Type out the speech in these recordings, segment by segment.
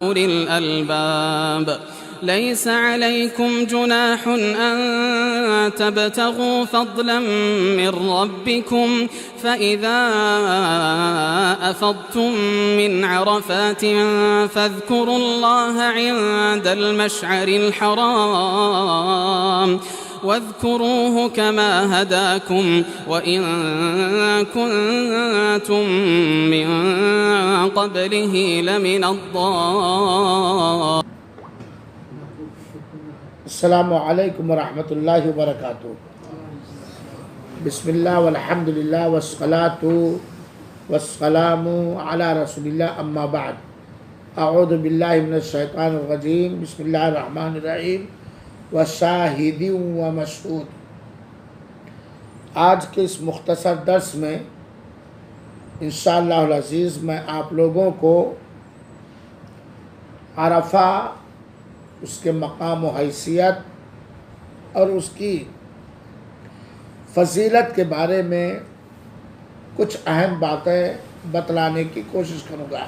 أولي الألباب ليس عليكم جناح أن تبتغوا فضلا من ربكم فإذا أفضتم من عرفات فاذكروا الله عند المشعر الحرام واذكروه كما هداكم وإن كنتم من قبله لمن الضالين. السلام علیکم ورحمۃ اللہ وبرکاتہ. بسم اللہ والحمد للہ والصلاة والسلام علی رسول اللہ اما بعد. اعوذ باللہ من الشیطان الرجیم. بسم اللہ الرحمن الرحیم. وشاہد ومشہود. آج کے اس مختصر درس میں انشاءاللہ العزیز میں آپ لوگوں کو عرفہ، اس کے مقام و حیثیت اور اس کی فضیلت کے بارے میں کچھ اہم باتیں بتلانے کی کوشش کروں گا.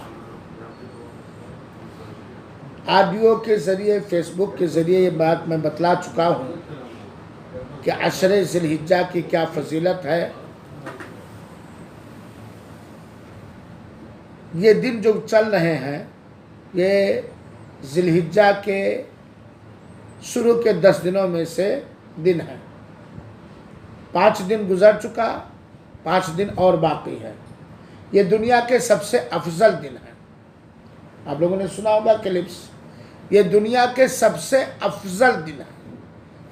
آڈیو کے ذریعے، فیس بک کے ذریعے یہ بات میں بتلا چکا ہوں کہ عشر ذی الحجہ کی کیا فضیلت ہے. یہ دن جو چل رہے ہیں یہ ذی الحجہ کے شروع کے 10 دنوں میں سے دن ہے. 5 دن گزر چکا، 5 دن اور باقی ہے. یہ دنیا کے سب سے افضل دن ہے. آپ لوگوں نے سنا ہوگا کلپس. یہ دنیا کے سب سے افضل دن ہے.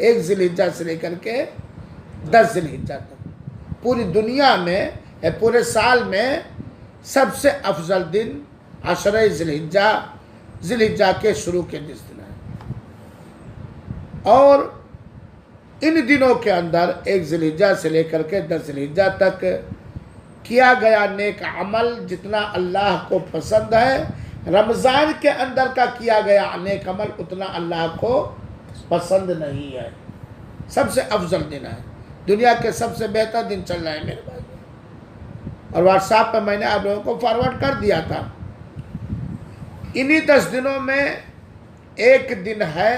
1 ذی الحجہ سے لے کر کے 10 ذی الحجہ تک پوری دنیا میں، پورے سال میں سب سے افضل دن عشر ذی الحجہ کے شروع کے 10 دن ہے. اور ان دنوں کے اندر 1 ذی الحجہ سے لے کر کے 10 ذی الحجہ تک کیا گیا نیک عمل جتنا اللہ کو پسند ہے، رمضان کے اندر کا کیا گیا نیک عمل اتنا اللہ کو پسند نہیں ہے. سب سے افضل دن ہے. دنیا کے سب سے بہتر دن چل رہا ہے میرے بھائی. اور واٹس ایپ پہ میں نے آپ لوگوں کو فارورڈ کر دیا تھا. انہی 10 دنوں میں ایک دن ہے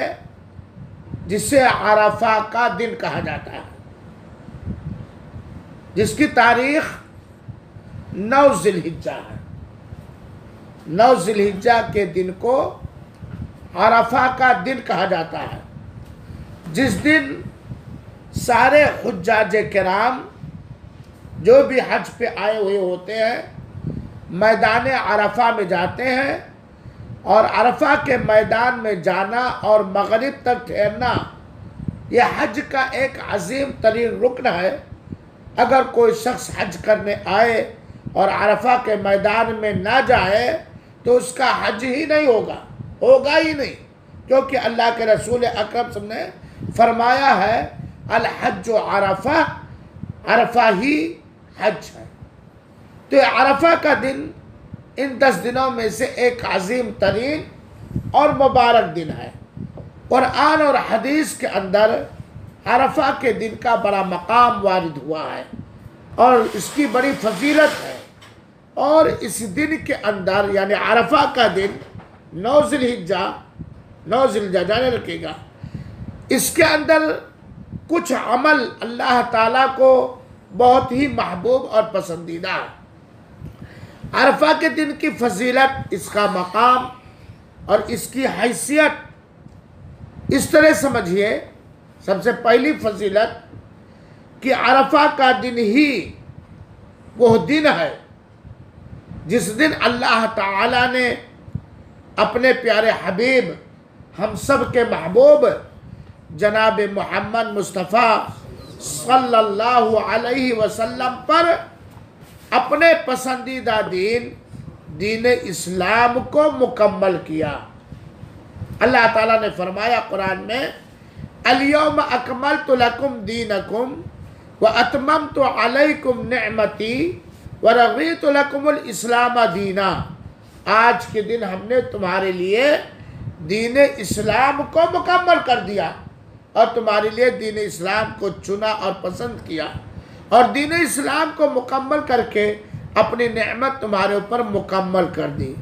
جسے عرفہ کا دن کہا جاتا ہے، جس کی تاریخ 9 ذی الحجہ ہے. 9 ذی الحجہ کے دن کو عرفہ کا دن کہا جاتا ہے، جس دن سارے حجاج کرام جو بھی حج پہ آئے ہوئے ہوتے ہیں میدان عرفہ میں جاتے ہیں. اور عرفہ کے میدان میں جانا اور مغرب تک ٹھہرنا یہ حج کا ایک عظیم ترین رکن ہے. اگر کوئی شخص حج کرنے آئے اور عرفہ کے میدان میں نہ جائے تو اس کا حج ہی نہیں ہوگا ہی نہیں. کیونکہ اللہ کے رسول اکرم صلی اللہ علیہ وسلم نے فرمایا ہے الحج عرفہ، عرفہ ہی حج ہے. تو عرفہ کا دن ان 10 دنوں میں سے ایک عظیم ترین اور مبارک دن ہے. قرآن اور حدیث کے اندر عرفہ کے دن کا بڑا مقام وارد ہوا ہے اور اس کی بڑی فضیلت ہے. اور اس دن کے اندر یعنی عرفہ کا دن 9 ذی الحجہ جانے رکھے گا. اس کے اندر کچھ عمل اللہ تعالیٰ کو بہت ہی محبوب اور پسندیدہ ہے. عرفہ کے دن کی فضیلت، اس کا مقام اور اس کی حیثیت اس طرح سمجھیے. سب سے پہلی فضیلت کہ عرفہ کا دن ہی وہ دن ہے جس دن اللہ تعالی نے اپنے پیارے حبیب، ہم سب کے محبوب جناب محمد مصطفیٰ صلی اللہ علیہ وسلم پر اپنے پسندیدہ دین اسلام کو مکمل کیا. اللہ تعالیٰ نے فرمایا قرآن میں الیوم اکملت لکم دینکم واتممت علیکم نعمتی ورضیت لکم الاسلام دینا. آج کے دن ہم نے تمہارے لیے دین اسلام کو مکمل کر دیا اور تمہارے لیے دین اسلام کو چنا اور پسند کیا. اور دین اسلام کو مکمل کر کے اپنی نعمت تمہارے اوپر مکمل کر دی.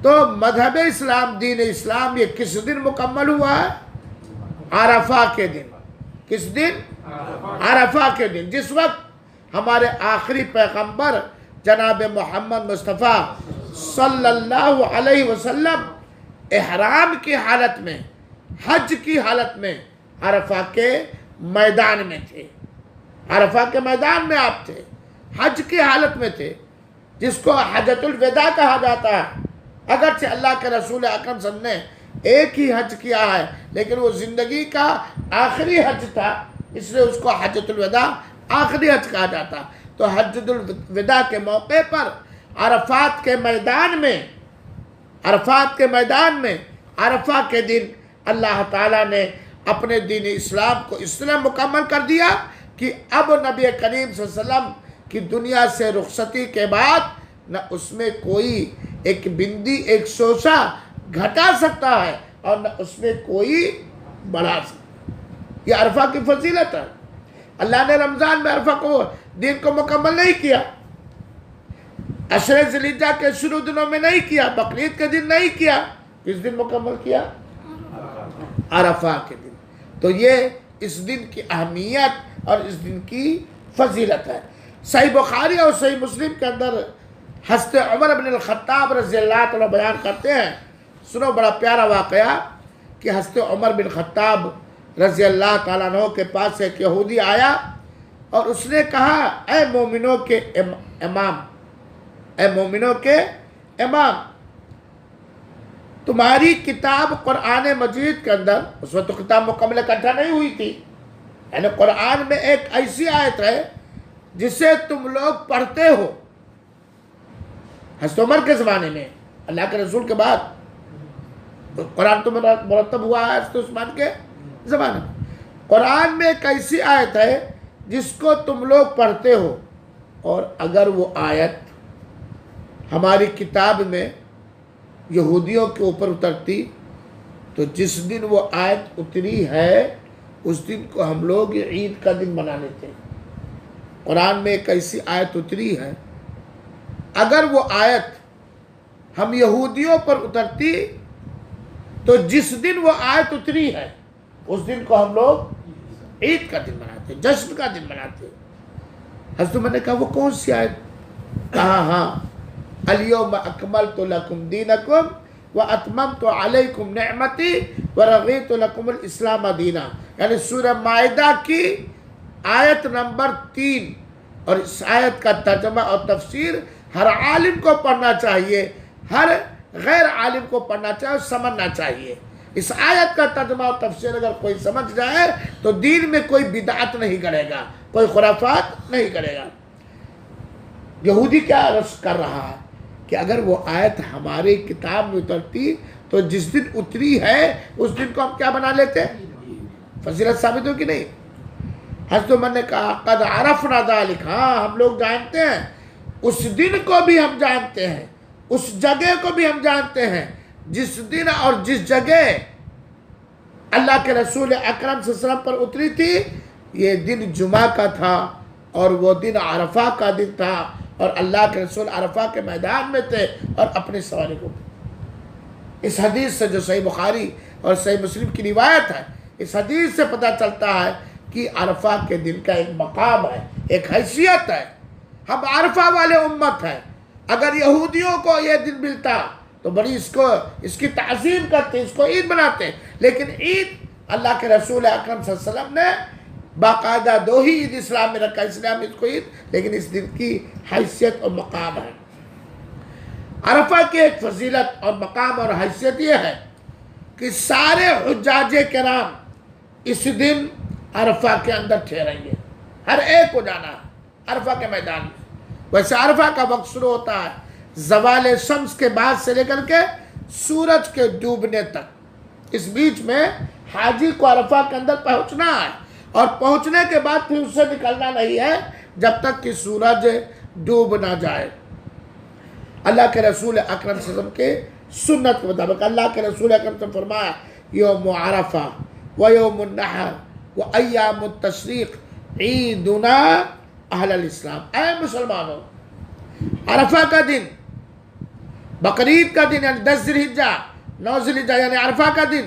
تو مذہب اسلام، دین اسلام، یہ کس دن مکمل ہوا ہے؟ عرفہ کے دن۔ کس دن؟ عرفہ کے دن، جس وقت ہمارے آخری پیغمبر جناب محمد مصطفیٰ صلی اللہ علیہ وسلم احرام کی حالت میں، حج کی حالت میں عرفہ کے میدان میں تھے۔ عرفہ کے میدان میں آپ تھے، حج کی حالت میں تھے، جس کو حجۃ الوداع کہا جاتا ہے۔ اگرچہ اللہ کے رسول اکرم صلی اللہ علیہ وسلم نے ایک ہی حج کیا ہے، لیکن وہ زندگی کا آخری حج تھا، اس لیے اس کو حجۃ الوداع آخری حج کہا جاتا۔ تو حجۃ الوداع کے موقع پر عرفات کے میدان میں، عرفہ کے دن اللہ تعالیٰ نے اپنے دین اسلام کو اس طرح مکمل کر دیا کہ اب نبی کریم صلی اللہ علیہ وسلم کی دنیا سے رخصتی کے بعد نہ اس میں کوئی ایک بندی، ایک سوسا گھٹا سکتا ہے اور نہ اس میں کوئی بڑھا سکتا ہے۔ یہ عرفہ کی فضیلت ہے۔ اللہ نے رمضان میں عرفہ کو دن کو مکمل نہیں کیا، عشر ذی الحجہ کے شروع دنوں میں نہیں کیا، بقرعید کے دن نہیں کیا، کس دن مکمل کیا؟ عرفہ کے دن۔ تو یہ اس دن کی اہمیت اور اس دن کی فضیلت ہے۔ صحیح بخاری اور صحیح مسلم کے اندر حضرت عمر بن الخطاب رضی اللہ عنہ بیان کرتے ہیں، سنو بڑا پیارا واقعہ، کہ حضرت عمر بن خطاب رضی اللہ تعالیٰ عنہ کے پاس ایک یہودی آیا اور اس نے کہا، اے مومنوں کے امام، اے مومنوں کے امام، تمہاری کتاب قرآن مجید کے اندر، اس وقت تو کتاب مکمل اکٹھا نہیں ہوئی تھی، یعنی قرآن میں ایک ایسی آیت ہے جسے تم لوگ پڑھتے ہو۔ حضرت عمر کے زمانے میں، اللہ کے رسول کے بعد قرآن تو مرتب ہوا ہے حضرت عثمان کے زمانے میں۔ قرآن میں ایک ایسی آیت ہے جس کو تم لوگ پڑھتے ہو، اور اگر وہ آیت ہماری کتاب میں یہودیوں کے اوپر اترتی تو جس دن وہ آیت اتری ہے اس دن کو ہم لوگ عید کا دن منا لیتے ہیں۔ قرآن میں ایک ایسی آیت اتری ہے، اگر وہ آیت ہم یہودیوں پر اترتی تو جس دن وہ آیت اتری ہے اس دن کو ہم لوگ عید کا دن مناتے، جشن کا دن مناتے۔ حضرت عمر نے کہا وہ کون سی آیت؟ کہا ہاں، الیوم اکملت لکم دینکم واتممت علیکم نعمتی ورضیت لکم الاسلام دینا، یعنی سورہ مائدہ کی آیت نمبر 3۔ اور اس آیت کا ترجمہ اور تفسیر ہر عالم کو پڑھنا چاہیے، ہر غیر عالم کو پڑھنا چاہیے، سمجھنا چاہیے۔ اس آیت کا ترجمہ اور تفسیر اگر کوئی سمجھ جائے تو دین میں کوئی بدعت نہیں کرے گا، کوئی خرافات نہیں کرے گا۔ یہودی کیا عرض کر رہا ہے کہ اگر وہ آیت ہماری کتاب میں اترتی تو جس دن اتری ہے اس دن کو ہم کیا بنا لیتے؟ فضیلت ثابت ہو کہ نہیں؟ حضرت عمر نے کہا قد عرفنا ذلک، ہاں ہم لوگ جانتے ہیں، اس دن کو بھی ہم جانتے ہیں، اس جگہ کو بھی ہم جانتے ہیں جس دن اور جس جگہ اللہ کے رسول اکرم صلی اللہ علیہ وسلم پر اتری تھی۔ یہ دن جمعہ کا تھا اور وہ دن عرفہ کا دن تھا، اور اللہ کے رسول عرفہ کے میدان میں تھے اور اپنی سواری کو۔ اس حدیث سے جو صحیح بخاری اور صحیح مسلم کی روایت ہے، اس حدیث سے پتہ چلتا ہے کہ عرفہ کے دن کا ایک مقام ہے، ایک حیثیت ہے۔ ہم عرفہ والے امت ہیں، اگر یہودیوں کو یہ دن ملتا تو بڑی اس کی تعظیم کرتے، اس کو عید مناتے، لیکن عید اللہ کے رسول اکرم صلی اللہ علیہ وسلم نے باقاعدہ 2 ہی عید اسلام میں رکھا، اس لیے ہم اس کو عید، لیکن اس دن کی حیثیت اور مقام ہے۔ عرفہ کی ایک فضیلت اور مقام اور حیثیت یہ ہے کہ سارے حجاج کرام اس دن عرفہ کے اندر ٹھہریں گے، ہر ایک کو جانا ہے عرفہ کے میدان میں۔ ویسے عرفہ کا وقت شروع ہوتا ہے زوال شمس کے بعد سے لے کر کے سورج کے ڈوبنے تک، اس بیچ میں حاجی کو عرفہ کے اندر پہنچنا ہے، اور پہنچنے کے بعد پھر اس سے نکلنا نہیں ہے جب تک کہ سورج ڈوب نہ جائے۔ اللہ کے رسول اکرم صلی اللہ علیہ وسلم کے سنت کے مطابق اللہ کے رسول اکرم صلی اللہ علیہ وسلم نے فرمایا یوم عرفہ و یوم النحر و ایام التشریق عیدنا اہل الاسلام، اے مسلمانوں، عرفہ کا دن بقرعید کا دن یعنی 10 ذی الحجہ، 9 ذی الحجہ یعنی عرفہ کا دن،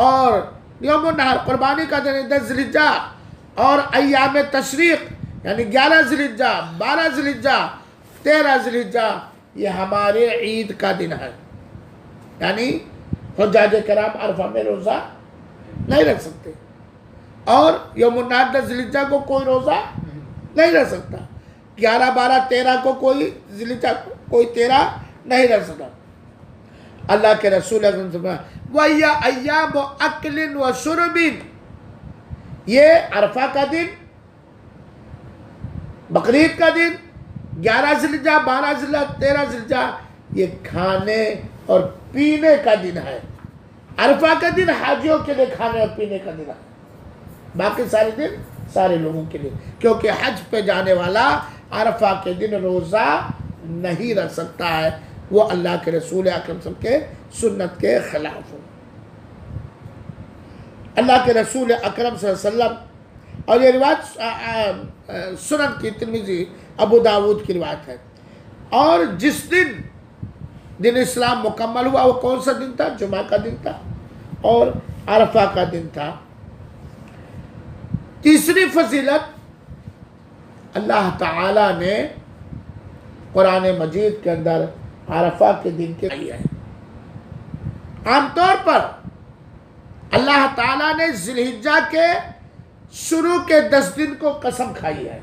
اور یوم النحر قربانی کا دن 10 ذی الحجہ، اور ایام تشریق یعنی 11 ذی الحجہ، 12 ذی الحجہ، 13 ذی الحجہ یہ ہمارے عید کا دن ہے، یعنی حجاج کرام عرفہ میں روزہ نہیں رکھ سکتے، اور یوم النحر 10 ذی الحجہ کو کوئی روزہ نہیں رکھ سکتا، 11 12 13 کو کوئی ذی الحجہ کوئی 13 نہیں رکھ سکتا۔ اللہ کے رسول اکرم صلی اللہ علیہ وسلم وَيَا أَيَّامُ أَكْلٍ وَشُرْبٍ، یہ عرفہ کا دن، بقرعید کا دن، 11 ذی الحجہ، 12 ذی الحجہ، 13 ذی الحجہ یہ کھانے اور پینے کا دن ہے۔ عرفہ کا دن حاجیوں کے لیے کھانے اور پینے کا دن ہے، باقی سارے دن سارے لوگوں کے لیے، کیونکہ حج پہ جانے والا عرفہ کے دن روزہ نہیں رکھ سکتا ہے، وہ اللہ کے رسول اکرم صلی اللہ علیہ وسلم کے سنت کے خلاف ہو۔ اللہ کے رسول اکرم صلی اللہ علیہ وسلم، اور یہ روایت سنن کی ترمذی ابو داود کی روایت ہے، اور جس دن اسلام مکمل ہوا وہ کون سا دن تھا؟ جمعہ کا دن تھا اور عرفہ کا دن تھا۔ تیسری فضیلت اللہ تعالی نے قرآن مجید کے اندر عرفہ کے دن کے لیے ہے۔ عام طور پر اللہ تعالیٰ نے ذی الحجہ کے شروع کے 10 دن کو قسم کھائی ہے،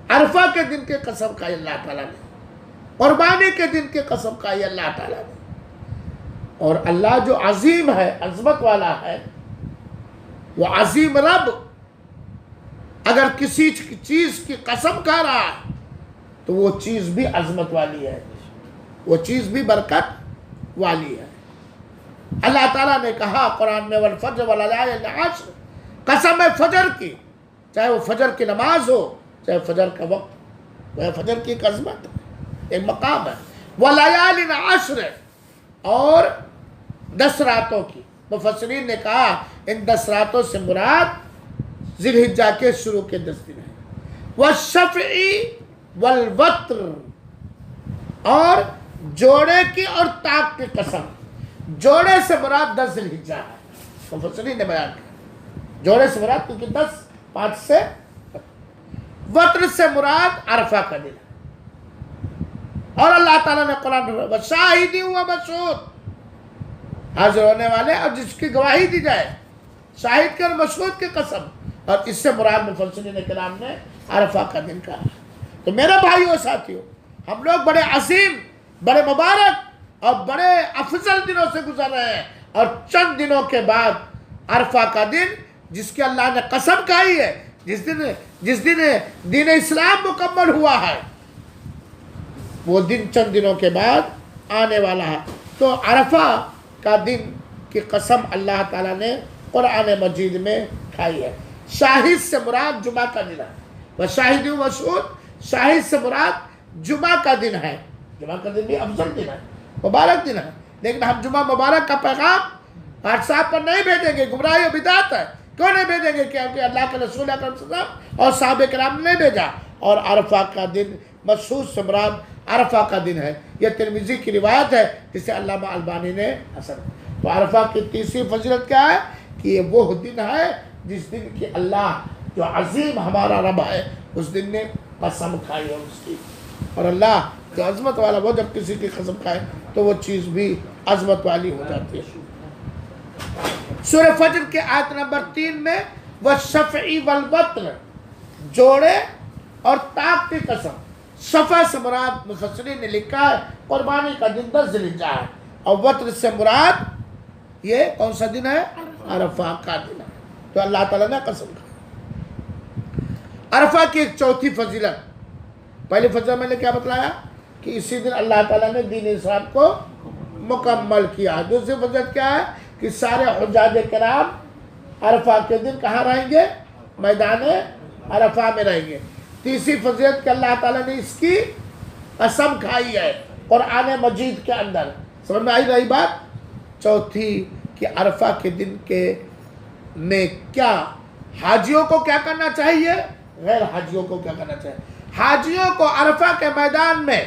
عرفہ کے دن کے قسم کھائی اللہ تعالیٰ نے، قربانی کے دن کے قسم کھائی اللہ تعالیٰ نے، اور اللہ جو عظیم ہے، عظمت والا ہے، وہ عظیم رب اگر کسی چیز کی قسم کھا رہا ہے تو وہ چیز بھی عظمت والی ہے، وہ چیز بھی برکت والی ہے۔ اللہ تعالیٰ نے کہا قرآن میں والفجر وللیال عشر، قسم ہے فجر کی، چاہے وہ فجر کی نماز ہو، چاہے فجر کا وقت، وہ فجر کی ایک عظمت ہے، ایک مقام ہے، ولیال عشر، اور 10 راتوں کی۔ مفسرین نے کہا ان 10 راتوں سے مراد ذی الحجہ کے شروع کے 10 دن ہیں۔ والشفع والوتر، اور جوڑے کی اور طاق کی قسم، جوڑے سے مراد 10 ذی الحجہ ہے، مفسرین نے بیان کیا، جوڑے سے مراد کیونکہ 10 5 سے، وتر سے مراد عرفہ کا دن ہے، اور اللہ تعالیٰ نے قرآن میں وشاہد و مشہود، حاضر ہونے والے اور جس کی گواہی دی جائے، شاہد کے اور مشہود کی قسم، اور اس سے مراد مفسرین کرام نے عرفہ کا دن کہا۔ تو میرے بھائیو اور ساتھیو، ہم لوگ بڑے عظیم، بڑے مبارک اور بڑے افضل دنوں سے گزر رہے ہیں، اور چند دنوں کے بعد عرفہ کا دن جس کی اللہ نے قسم کھائی ہے، جس دن دین اسلام مکمل ہوا ہے، وہ دن چند دنوں کے بعد آنے والا ہے۔ تو عرفہ کا دن کی قسم اللہ تعالیٰ نے قرآن مجید میں کھائی ہے۔ شاہد سے مراد جمعہ کا دن ہے، وشاہد و مشہود، شاہد سے مراد جمعہ کا دن ہے، جمعہ کا دن بھی افضل دن ہے، مبارک دن ہے، لیکن ہم جمعہ مبارک کا پیغام واٹس ایپ پر نہیں بھیجیں گے، گمراہی و بدعت ہے۔ کیوں نہیں بھیجیں گے؟ کیونکہ اللہ کے رسول اکرم صلی اللہ علیہ وسلم اور صحابہ کرام نے نہیں بھیجا۔ اور عرفہ کا دن مشہود سے مراد عرفہ کا دن ہے، یہ ترمذی کی روایت ہے جسے علامہ البانی نے حسن۔ تو عرفہ کی تیسری فضیلت کیا ہے کہ یہ وہ دن ہے جس دن کی اللہ جو عظیم ہمارا رب ہے اس دن نے قسم کھائی ہے اس کی، اور اللہ جو عظمت والا وہ جب کسی کی قسم کھائے تو وہ چیز بھی عظمت والی ہو جاتی ہے۔ سورہ فجر کے آیت نمبر 3 میں والشفع والوتر، جوڑے اور طاق کی قسم، شفع سے مراد مفسرین نے لکھا ہے قربانی کا دن 10 ذی الحجہ ہے، اور وتر سے مراد یہ کون سا دن ہے؟ عرفہ کا دن ہے۔ تو اللہ تعالیٰ نے قسم کھائی۔ عرفہ کی ایک چوتھی فضیلت، پہلی فضیلت میں نے کیا بتلایا کہ اسی دن اللہ تعالیٰ نے دین اسلام کو مکمل کیا۔ دوسری فضیلت کیا ہے کہ سارے حجاج کرام عرفہ کے دن کہاں رہیں گے؟ میدان عرفہ میں رہیں گے۔ تیسری فضیلت کہ اللہ تعالیٰ نے اس کی قسم کھائی ہے قرآن مجید کے اندر۔ سمجھ میں آئی رہی بات؟ چوتھی کہ عرفہ کے دن میں کیا حاجیوں کو کیا کرنا چاہیے، غیر حاجیوں کو کیا کرنا چاہیے۔ حاجیوں کو عرفہ کے میدان میں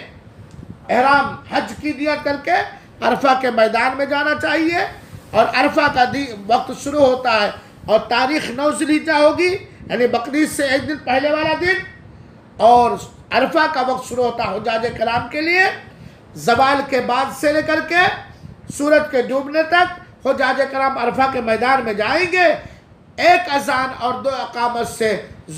احرام حج کی نیت کر کے عرفہ کے میدان میں جانا چاہیے، اور عرفہ کا وقت شروع ہوتا ہے اور تاریخ 9 ذی الحجہ ہوگی، یعنی بقرعید سے ایک دن پہلے والا دن، اور عرفہ کا وقت شروع ہوتا ہے حجاج کرام کے لیے زوال کے بعد سے لے کر کے سورج کے ڈوبنے تک۔ حجاج کرام عرفہ کے میدان میں جائیں گے، ایک اذان اور 2 اقامت سے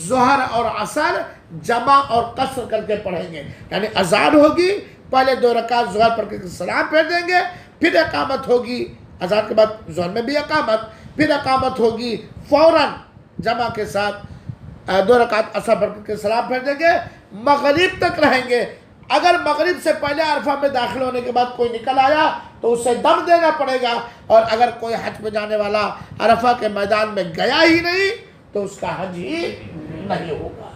ظہر اور عصر جمع اور قصر کر کے پڑھیں گے، یعنی اذان ہوگی، پہلے 2 رکعت ظہر پڑھ کے سلام پھیر دیں گے، پھر اقامت ہوگی، اذان کے بعد ظہر میں بھی اقامت، پھر اقامت ہوگی فوراً جمع کے ساتھ 2 رکعت عصر پڑھ کے سلام پھیر دیں گے، مغرب تک رہیں گے۔ اگر مغرب سے پہلے عرفہ میں داخل ہونے کے بعد کوئی نکل آیا تو اسے دم دینا پڑے گا، اور اگر کوئی حج میں جانے والا عرفہ کے میدان میں گیا ہی نہیں تو اس کا حج ہی نہیں ہوگا۔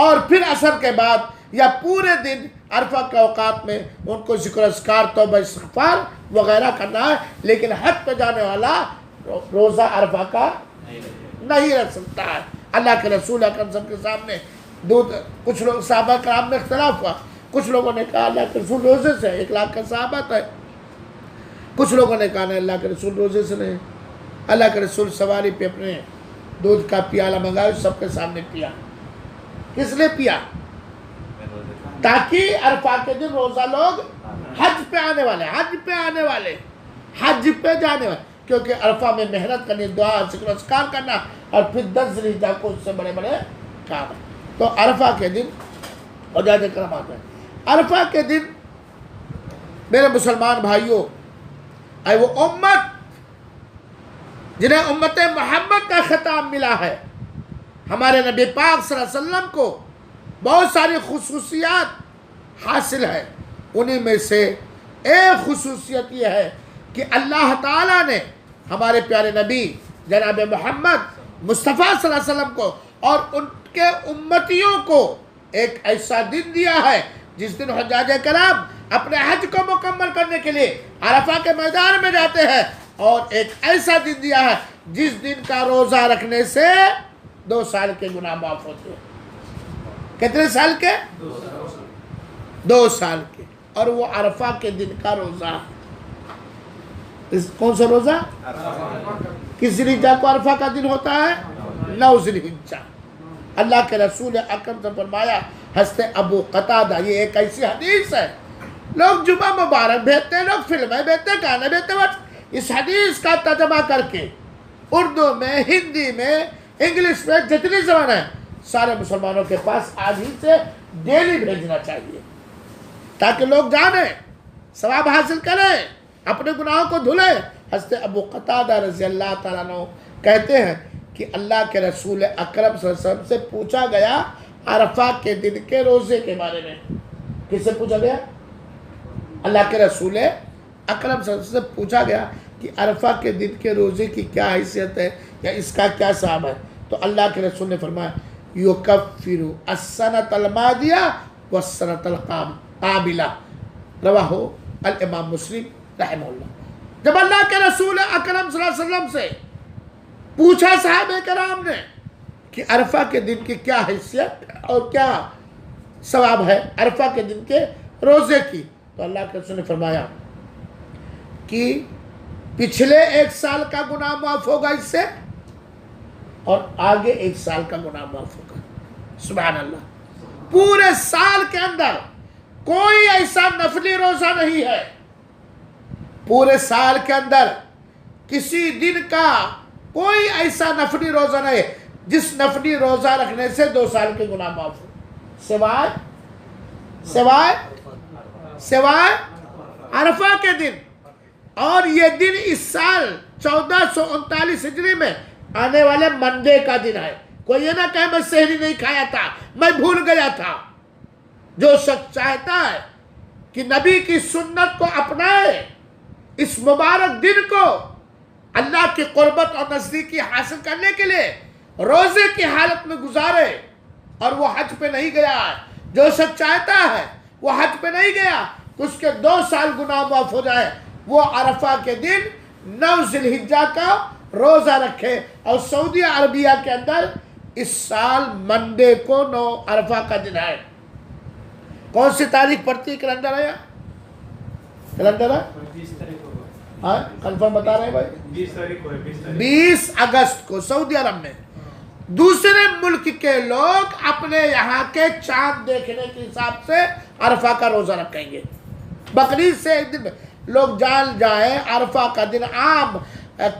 اور پھر عصر کے بعد یا پورے دن عرفہ کے اوقات میں ان کو ذکر اذکار توبہ استغفار وغیرہ کرنا ہے، لیکن حج پہ جانے والا روزہ عرفہ کا نہیں رکھ سکتا ہے۔ اللہ کے رسول اکرم صلی اللہ علیہ وسلم کے سامنے کچھ لوگ صحابہ کرام میں اختلاف ہوا، کچھ لوگوں نے کہا اللہ کے رسول روزے سے 1 لاکھ کا صحابہ ہے، کچھ لوگوں نے کہا نہیں اللہ کے رسول روزے سے نہیں۔ اللہ کے رسول سواری پہ اپنے دودھ کا پیالہ منگایا، سب کے سامنے پیا۔ کس لیے پیا؟ تاکہ عرفہ کے دن روزہ لوگ حج پہ آنے والے حج پہ جانے والے، کیونکہ عرفہ میں محنت کرنی، دعا ذکر و اذکار کرنا، اور پھر 10 ذی الحجہ کو اس سے بڑے بڑے کام ہیں۔ تو عرفہ کے دن حجاج کرام آتے ہیں۔ عرفہ کے دن میرے مسلمان بھائیوں، اے وہ امت جنہیں امت محمد کا خطاب ملا ہے، ہمارے نبی پاک صلی اللہ علیہ وسلم کو بہت ساری خصوصیات حاصل ہے، انہی میں سے ایک خصوصیت یہ ہے کہ اللہ تعالیٰ نے ہمارے پیارے نبی جناب محمد مصطفیٰ صلی اللہ علیہ وسلم کو اور ان کے امتیوں کو ایک ایسا دن دیا ہے جس دن حجاج کرام اپنے حج کو مکمل کرنے کے لیے عرفہ کے میدان میں جاتے ہیں، اور ایک ایسا دن دیا ہے جس دن کا روزہ رکھنے سے 2 سال کے گناہ معاف ہوتے ہیں۔ کتنے سال کے؟ 2 سال کے۔ اور وہ عرفہ کے دن کا روزہ، کون سا روزہ؟ کس ذی الحجہ کو عرفہ کا دن ہوتا ہے؟ 9 ذی الحجہ۔ اللہ کے رسول اکرم نے فرمایا، حضرت ابو قتادہ، یہ ایک ایسی حدیث ہے، لوگ جمعہ مبارک بھیجتے ہیں، لوگ فلمیں بھیجتے ہیں، گانے بھیجتے ہیں، اس حدیث کا ترجمہ کر کے اردو میں، ہندی میں، انگلش میں، جتنی زبان ہے سارے مسلمانوں کے پاس آج ہی سے ڈیلی بھیجنا چاہیے، تاکہ لوگ جانیں، ثواب حاصل کریں، اپنے گناہوں کو دھلیں۔ حضرت ابو قتادہ رضی اللہ تعالیٰ عنہ کہتے ہیں کہ اللہ کے رسول اکرم صلی اللہ علیہ وسلم سے پوچھا گیا عرفہ کے دن کے روزے کے بارے میں۔ کس سے پوچھا گیا؟ اللہ کے رسول اکرم صلی اللہ علیہ وسلم سے پوچھا گیا کہ عرفہ کے دن کے روزے کی کیا حیثیت ہے یا اس کا کیا ثواب ہے، تو اللہ کے رسول نے فرمایا یکفر السنۃ الماضیہ والسنۃ القابلہ، رواہ الامام مسلم رحمہ اللہ۔ جب اللہ کے رسول اکرم صلی اللہ علیہ وسلم سے پوچھا صحابہ کرام نے کہ عرفہ کے دن کی کیا حیثیت اور کیا ثواب ہے عرفہ کے دن کے روزے کی، تو اللہ کے رسول نے فرمایا کہ پچھلے 1 سال کا گناہ معاف ہوگا اس سے، اور آگے 1 سال کا گناہ معاف ہوگا۔ سبحان اللہ۔ پورے سال کے اندر کوئی ایسا نفلی روزہ نہیں ہے، پورے سال کے اندر کسی دن کا کوئی ایسا نفلی روزہ نہیں ہے جس نفلی روزہ رکھنے سے 2 سال کے گناہ معاف ہو، سوائے عرفہ کے دن۔ اور یہ دن اس سال 1439 ہجری میں آنے والے منڈے کا دن ہے۔ کوئی یہ نہ کہے میں سحری نہیں کھایا تھا، میں بھول گیا تھا۔ جو شخص چاہتا ہے کہ نبی کی سنت کو اپنائے، اس مبارک دن کو اللہ کی قربت اور نزدیکی حاصل کرنے کے لیے روزے کی حالت میں گزارے، اور وہ حج پہ نہیں گیا ہے، جو شخص چاہتا ہے وہ حج پہ نہیں گیا کہ اس کے 2 سال گناہ معاف ہو جائے، وہ عرفہ کے دن 9 ذی الحجہ کا روزہ رکھے۔ اور سعودی عربیہ کے اندر اس سال منڈے کو 9 عرفہ کا دن ہے۔ کون سی تاریخ پڑتی ہے کیلنڈر ہے؟ کیلنڈر ہے ہاں کنفرم بتا رہے ہیں بھائی 20 اگست کو سعودی عرب میں دوسرے ملک کے لوگ اپنے یہاں کے چاند دیکھنے کے حساب سے عرفہ کا روزہ رکھیں گے. بقرعید سے ایک دن لوگ جان جائیں عرفہ کا دن. عام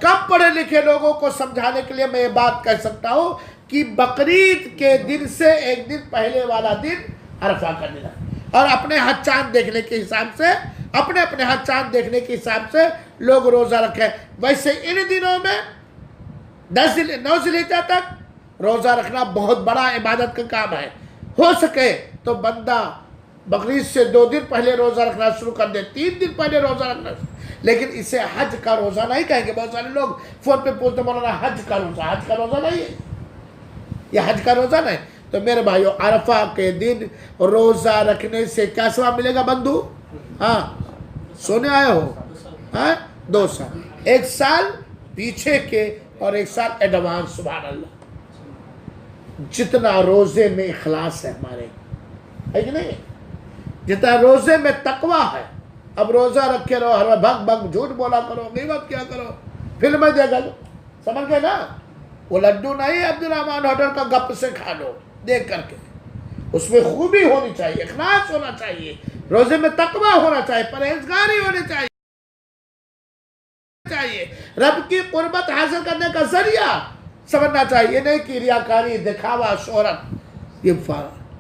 کم پڑھے لکھے لوگوں کو سمجھانے کے لیے میں یہ بات کہہ سکتا ہوں کہ بقرعید کے دن سے ایک دن پہلے والا دن عرفہ کا دن ہے. اور اپنے ہاتھ چاند دیکھنے کے حساب سے اپنے ہاتھ چاند دیکھنے کے حساب سے لوگ روزہ رکھیں. ویسے ان دنوں میں 9 ذی الحجہ تک روزہ رکھنا بہت بڑا عبادت کا کام ہے. ہو سکے تو بندہ بقرعید سے 2 دن پہلے روزہ رکھنا شروع کر دے, 3 دن پہلے روزہ رکھنا, لیکن اسے حج کا روزہ نہیں کہیں گے. بہت سارے لوگ فون پہ پوچھتے مولانا حج کا روزہ نہیں ہے, یہ حج کا روزہ نہیں. تو میرے بھائیو عرفہ کے دن روزہ رکھنے سے کیا ثواب ملے گا بندو؟ ہاں سونے آئے ہو 2 سال, 1 سال پیچھے کے اور 1 سال ایڈوانس. سبحان اللہ. جتنا روزے میں اخلاص ہے ہمارے, ہے کہ نہیں, جتنا روزے میں تقوی ہے. اب روزہ رکھے رہو, ہر بھگ بھگ جھوٹ بولا کرو, غیبت کیا کرو, فلمیں دیکھا کرو, سمجھ گئے نا. وہ لڈو نہیں عبدالرحمان ہوٹل کا گپ سے کھا لو دیکھ کر کے. اس میں خوبی ہونی چاہیے, اخلاص ہونا چاہیے, روزے میں تقوی ہونا چاہیے, پرہیزگاری ہونی چاہیے. رب کی قربت حاصل کرنے کا ذریعہ سمجھنا چاہیے, نہیں کہ ریاکاری, دکھاوا, شہرت, یہ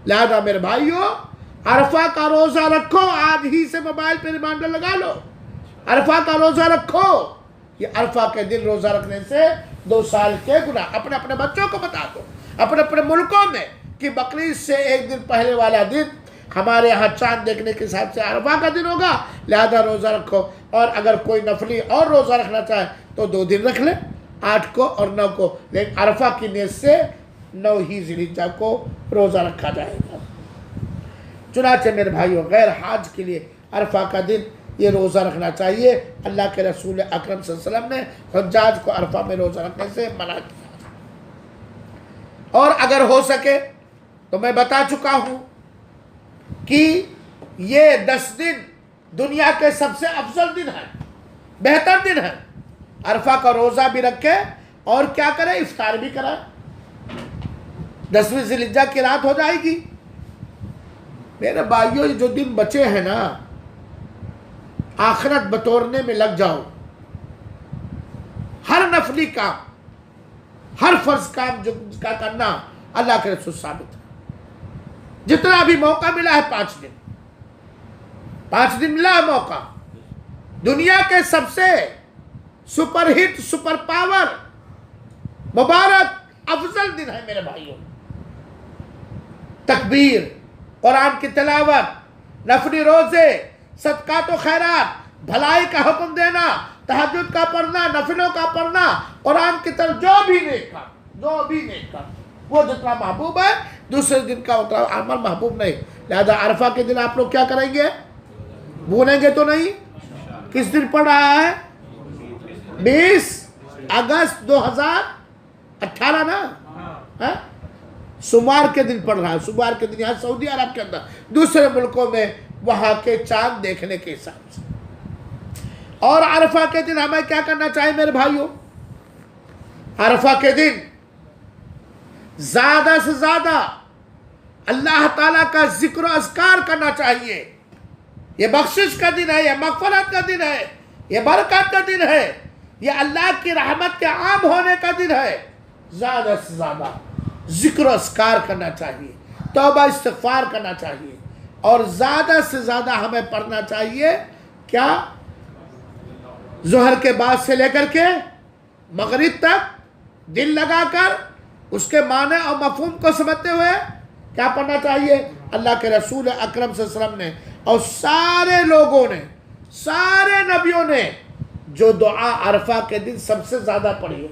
لہذا میرے بھائیو عرفہ کا روزہ رکھو. آج ہی سے موبائل پہ ریمائنڈر لگا لو, عرفہ کا روزہ رکھو. یہ عرفہ کے دن روزہ رکھنے سے 2 سال کے گناہ. اپنے بچوں کو بتا دو اپنے ملکوں میں کہ بقرعید سے 1 دن پہلے والا دن ہمارے یہاں چاند دیکھنے کے حساب سے عرفہ کا دن ہوگا, لہذا روزہ رکھو. اور اگر کوئی نفلی اور روزہ رکھنا چاہے تو 2 دن رکھ لے, 8 کو اور 9 کو, لیکن عرفہ کی نیت سے 9 ہی ذی الحجہ کو روزہ رکھا جائے گا. چنانچہ میرے بھائیوں غیر حاج کے لیے عرفہ کا دن یہ روزہ رکھنا چاہیے. اللہ کے رسول اکرم صلی اللہ علیہ وسلم نے حجاج کو عرفہ میں روزہ رکھنے سے منع کیا. اور اگر ہو سکے تو میں بتا چکا ہوں کہ یہ 10 دن دنیا کے سب سے افضل دن ہے, بہتر دن ہے. عرفہ کا روزہ بھی رکھے اور کیا کرے, افطار بھی کرے. 10ویں ذی الحجہ کی رات ہو جائے گی. میرے بھائیوں جو دن بچے ہیں نا, آخرت بتورنے میں لگ جاؤ. ہر نفلی کام, ہر فرض کام جو کا کرنا اللہ کے رسول ثابت ہے. جتنا بھی موقع ملا ہے 5 دن ملا ہے موقع. دنیا کے سب سے سپر ہٹ, سپر پاور, مبارک, افضل دن ہے میرے بھائیوں. تکبیر, قرآن کی تلاوت, نفلی روزے, صدقات و خیرات, بھلائی کا حکم دینا, تہجد کا پڑھنا, نفلوں کا پڑھنا, قرآن کی طرف جو بھی نیک کام وہ جتنا محبوب ہے, دوسرے دن کا اتنا عمل محبوب نہیں. لہذا عرفہ کے دن آپ لوگ کیا کریں گے؟ بھولیں گے تو نہیں؟ کس دن پڑھ رہا ہے؟ 20 اگست 2018 نا, سوموار کے دن پڑھ رہا ہے. سوموار کے دن یہاں سعودی عرب کے اندر, دوسرے ملکوں میں وہاں کے چاند دیکھنے کے حساب سے. اور عرفہ کے دن ہمیں کیا کرنا چاہیے میرے بھائیوں؟ عرفہ کے دن زیادہ سے زیادہ اللہ تعالیٰ کا ذکر و اذکار کرنا چاہیے. یہ بخشش کا دن ہے, یہ مغفرت کا دن ہے, یہ برکت کا دن ہے, یہ اللہ کی رحمت کے عام ہونے کا دن ہے. زیادہ سے زیادہ ذکر و اذکار کرنا چاہیے, توبہ استغفار کرنا چاہیے. اور زیادہ سے زیادہ ہمیں پڑھنا چاہیے کیا؟ ظہر کے بعد سے لے کر کے مغرب تک دل لگا کر اس کے معنی اور مفہوم کو سمجھتے ہوئے کیا پڑھنا چاہیے؟ اللہ کے رسول اکرم صلی اللہ علیہ وسلم نے اور سارے لوگوں نے, سارے نبیوں نے جو دعا عرفہ کے دن سب سے زیادہ پڑھی ہے,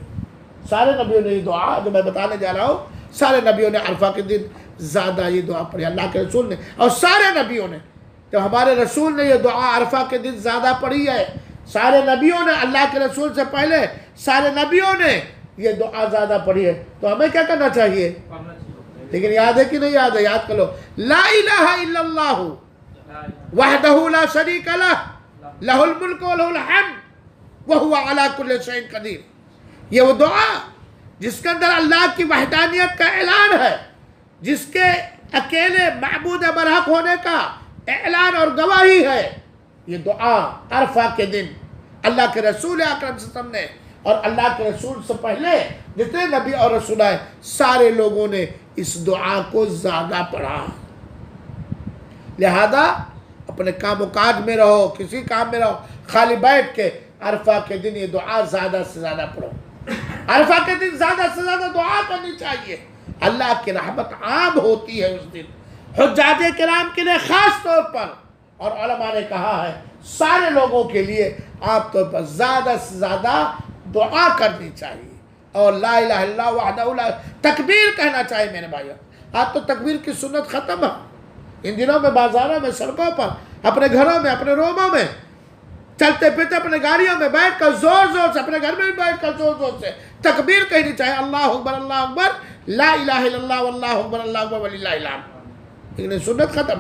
سارے نبیوں نے یہ دعا جو میں بتانے جا رہا ہوں, سارے نبیوں نے عرفہ کے دن زیادہ یہ دعا پڑھی. اللہ کے رسول نے اور سارے نبیوں نے, جب ہمارے رسول نے یہ دعا عرفہ کے دن زیادہ پڑھی ہے, سارے نبیوں نے, اللہ کے رسول سے پہلے سارے نبیوں نے یہ دعا زیادہ پڑھی ہے, تو ہمیں کیا کرنا چاہیے؟ لیکن یاد ہے کہ نہیں یاد ہے؟ یاد کر لو. لا الہ الا اللہ وحدہ لا شریک لہ لہ الملک و لہ الحمد وہو علی کل شیء قدیر. یہ وہ دعا جس کے اندر اللہ کی وحدانیت کا اعلان ہے، جس کے اکیلے معبود برحق ہونے کا اعلان اور گواہی ہے. یہ دعا عرفہ کے دن اللہ کے رسول اکرم صلی اللہ علیہ وسلم نے اور اللہ کے رسول سے پہلے جتنے نبی اور رسول آئے سارے لوگوں نے اس دعا کو زیادہ پڑھا. لہذا اپنے کام و کاج میں رہو، کسی کام میں رہو، خالی بیٹھ کے عرفہ کے دن یہ دعا زیادہ سے زیادہ پڑھو. عرفہ کے دن زیادہ سے زیادہ دعا کرنی چاہیے. اللہ کی رحمت عام ہوتی ہے اس دن، حجاج کرام کے لیے خاص طور پر، اور علماء نے کہا ہے سارے لوگوں کے لیے عام طور پر زیادہ سے زیادہ دعا کرنی چاہیے. اور لا الہ الا اللہ وحدہ لا، تکبیر کہنا چاہیے میرے بھائیو. آج تو تکبیر کی سنت ختم ہے. ان دنوں میں بازاروں میں، سڑکوں پر، اپنے گھروں میں، اپنے روموں میں، چلتے پھرتے اپنے گاڑیوں میں بیٹھ کر زور زور سے، اپنے گھر میں بھی بیٹھ کر زور زور سے تکبیر کہنی چاہیے. اللہ اکبر لا الہ الا اللہ واللہ اکبر اللہ اکبر وللہ الحمد. لیکن سنت ختم.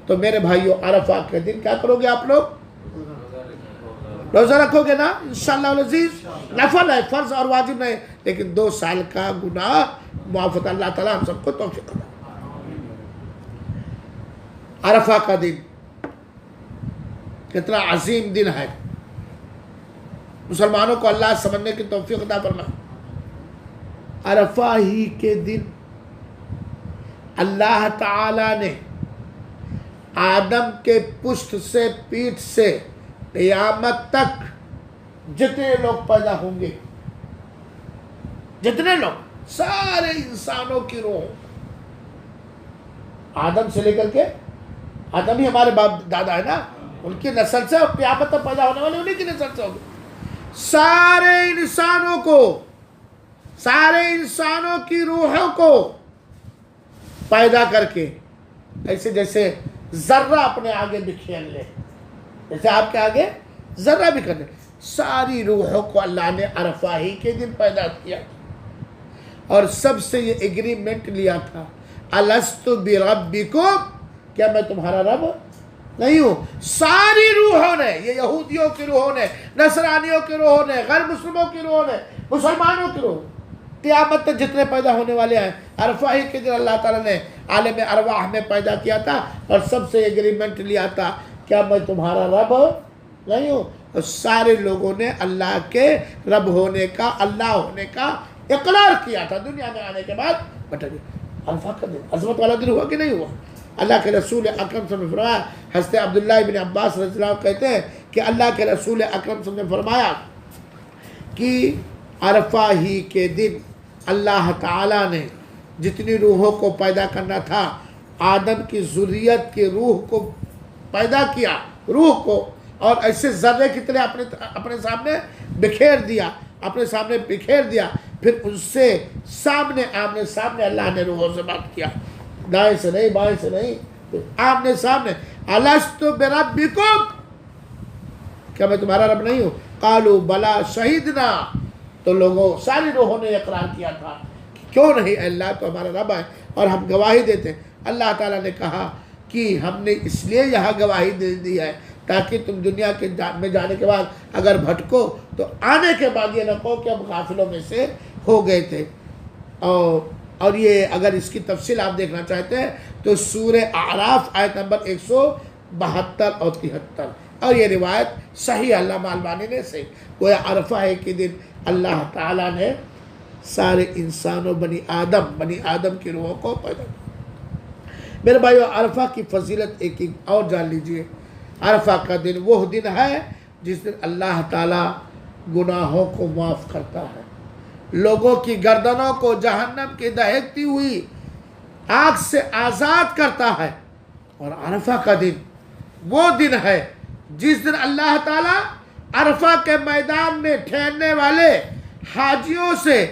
تو میرے بھائیو عرفہ کے دن کیا کرو گے آپ لوگ؟ روزہ رکھو گے نا انشاءاللہ العزیز. نفل ہے، فرض اور واجب نہیں، لیکن 2 سال کا گناہ معافت اللہ تعالیٰ ہم سب کو توفیق دے. عرفہ کا دن کتنا عظیم دن ہے. مسلمانوں کو اللہ سمجھنے کی توفیق عطا فرمائے. عرفہ ہی کے دن اللہ تعالی نے آدم کے پشت سے، پیٹھ سے قیامت تک جتنے لوگ پیدا ہوں گے، جتنے لوگ، سارے انسانوں کی روح، آدم سے لے کر کے، آدم ہی ہمارے باپ دادا ہے نا، ان کی نسل سے اور قیامت تک پیدا ہونے والے انہیں کی نسل سے ہوگی. سارے انسانوں کو، سارے انسانوں کی روحوں کو پیدا کر کے، ایسے جیسے ذرہ اپنے آگے بکھیر لے، جیسے آپ کے آگے ذرہ بکھیر لے، ساری روحوں کو اللہ نے عرفہ ہی کے دن پیدا کیا. اور سب سے یہ ایگریمنٹ لیا تھا، الست بربکم، کیا میں تمہارا رب نہیں ہوں؟ ساری روحوں نے، یہ یہودیوں کی روحوں نے، نصرانیوں کی روحوں نے، غیر مسلموں کی روحوں نے، مسلمانوں کی روح، قیامت تک جتنے پیدا ہونے والے ہیں، عرفہ ہی کے دن اللہ تعالیٰ نے عالم ارواح میں پیدا کیا تھا اور سب سے ایگریمنٹ لیا تھا، کیا میں تمہارا رب نہیں ہوں؟ اور سارے لوگوں نے اللہ کے رب ہونے کا، اللہ ہونے کا اقرار کیا تھا. دنیا میں آنے کے بعد بتا دیا. عرفہ کا دن عظمت والا دن ہوا کہ نہیں ہوا؟ اللہ کے رسول اکرم صلی اللہ علیہ وسلم نے فرمایا، حضرت عبداللہ بن عباس رضی اللہ عنہ کہتے ہیں کہ اللہ کے رسول اکرم صلی اللہ علیہ وسلم نے فرمایا کہ عرفہ ہی کے دن اللہ تعالیٰ نے جتنی روحوں کو پیدا کرنا تھا، آدم کی ذریت کی روح کو پیدا کیا، روح کو، اور ایسے ذرے کی طرح اپنے سامنے بکھیر دیا، اپنے سامنے بکھیر دیا. پھر ان سے سامنے آمنے سامنے اللہ نے روحوں سے بات کیا، دائیں سے نہیں، بائیں سے نہیں، آمنے سامنے. الست بربکم، کیا میں تمہارا رب نہیں ہوں؟ قالوا بلا شہدنا، تو لوگوں، ساری روحوں نے اقرار کیا تھا کہ کیوں نہیں، اللہ تو ہمارا رب ہے اور ہم گواہی دیتے ہیں. اللہ تعالیٰ نے کہا کہ ہم نے اس لیے یہاں گواہی دے دی ہے تاکہ تم دنیا کے میں جانے کے بعد اگر بھٹکو تو آنے کے بعد یہ نہ کہو کہ ہم غافلوں میں سے ہو گئے تھے. اور یہ اگر اس کی تفصیل آپ دیکھنا چاہتے ہیں تو سورہ اعراف آیت نمبر 172 اور 73، اور یہ روایت صحیح علامہ البانی نے سے گویا عرفہ کے دن اللہ تعالیٰ نے سارے انسانوں، بنی آدم کی روحوں کو پیدا کیا. میرے بھائیو، عرفہ کی فضیلت ایک اور جان لیجئے. عرفہ کا دن وہ دن ہے جس دن اللہ تعالیٰ گناہوں کو معاف کرتا ہے، لوگوں کی گردنوں کو جہنم کی دہکتی ہوئی آگ سے آزاد کرتا ہے. اور عرفہ کا دن وہ دن ہے جس دن اللہ تعالیٰ عرفہ کے میدان میں ٹھہرنے والے حاجیوں سے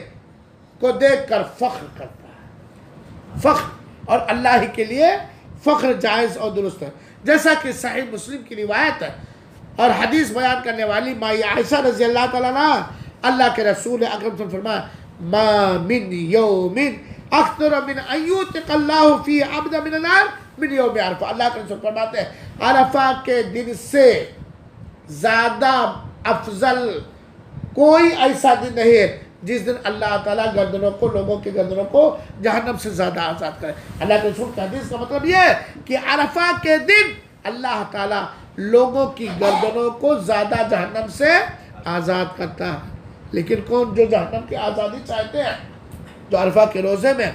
کو دیکھ کر فخر کرتا ہے. فخر، اور اللہ ہی کے لیے فخر جائز اور درست ہے. جیسا کہ صحیح مسلم کی روایت ہے اور حدیث بیان کرنے والی مائی عائشہ رضی اللہ تعالیٰ عنہ، اللہ کے رسول اکرم صلی اللہ علیہ وسلم فرمایا، ما من یوم اکثر من ان یعتق اللہ فی عبدا من النار من یوم عرفہ. اللہ کے رسول فرماتے ہیں عرفہ کے دن سے زیادہ افضل کوئی ایسا دن نہیں ہے جس دن اللہ تعالیٰ گردنوں کو، لوگوں کی گردنوں کو جہنم سے زیادہ آزاد کرے۔ اللہ کے رسول کی حدیث کا مطلب یہ ہے کہ عرفہ کے دن اللہ تعالیٰ لوگوں کی گردنوں کو زیادہ جہنم سے آزاد کرتا ہے۔ لیکن کون جو جہنم کی آزادی چاہتے ہیں؟ جو عرفہ کے روزے میں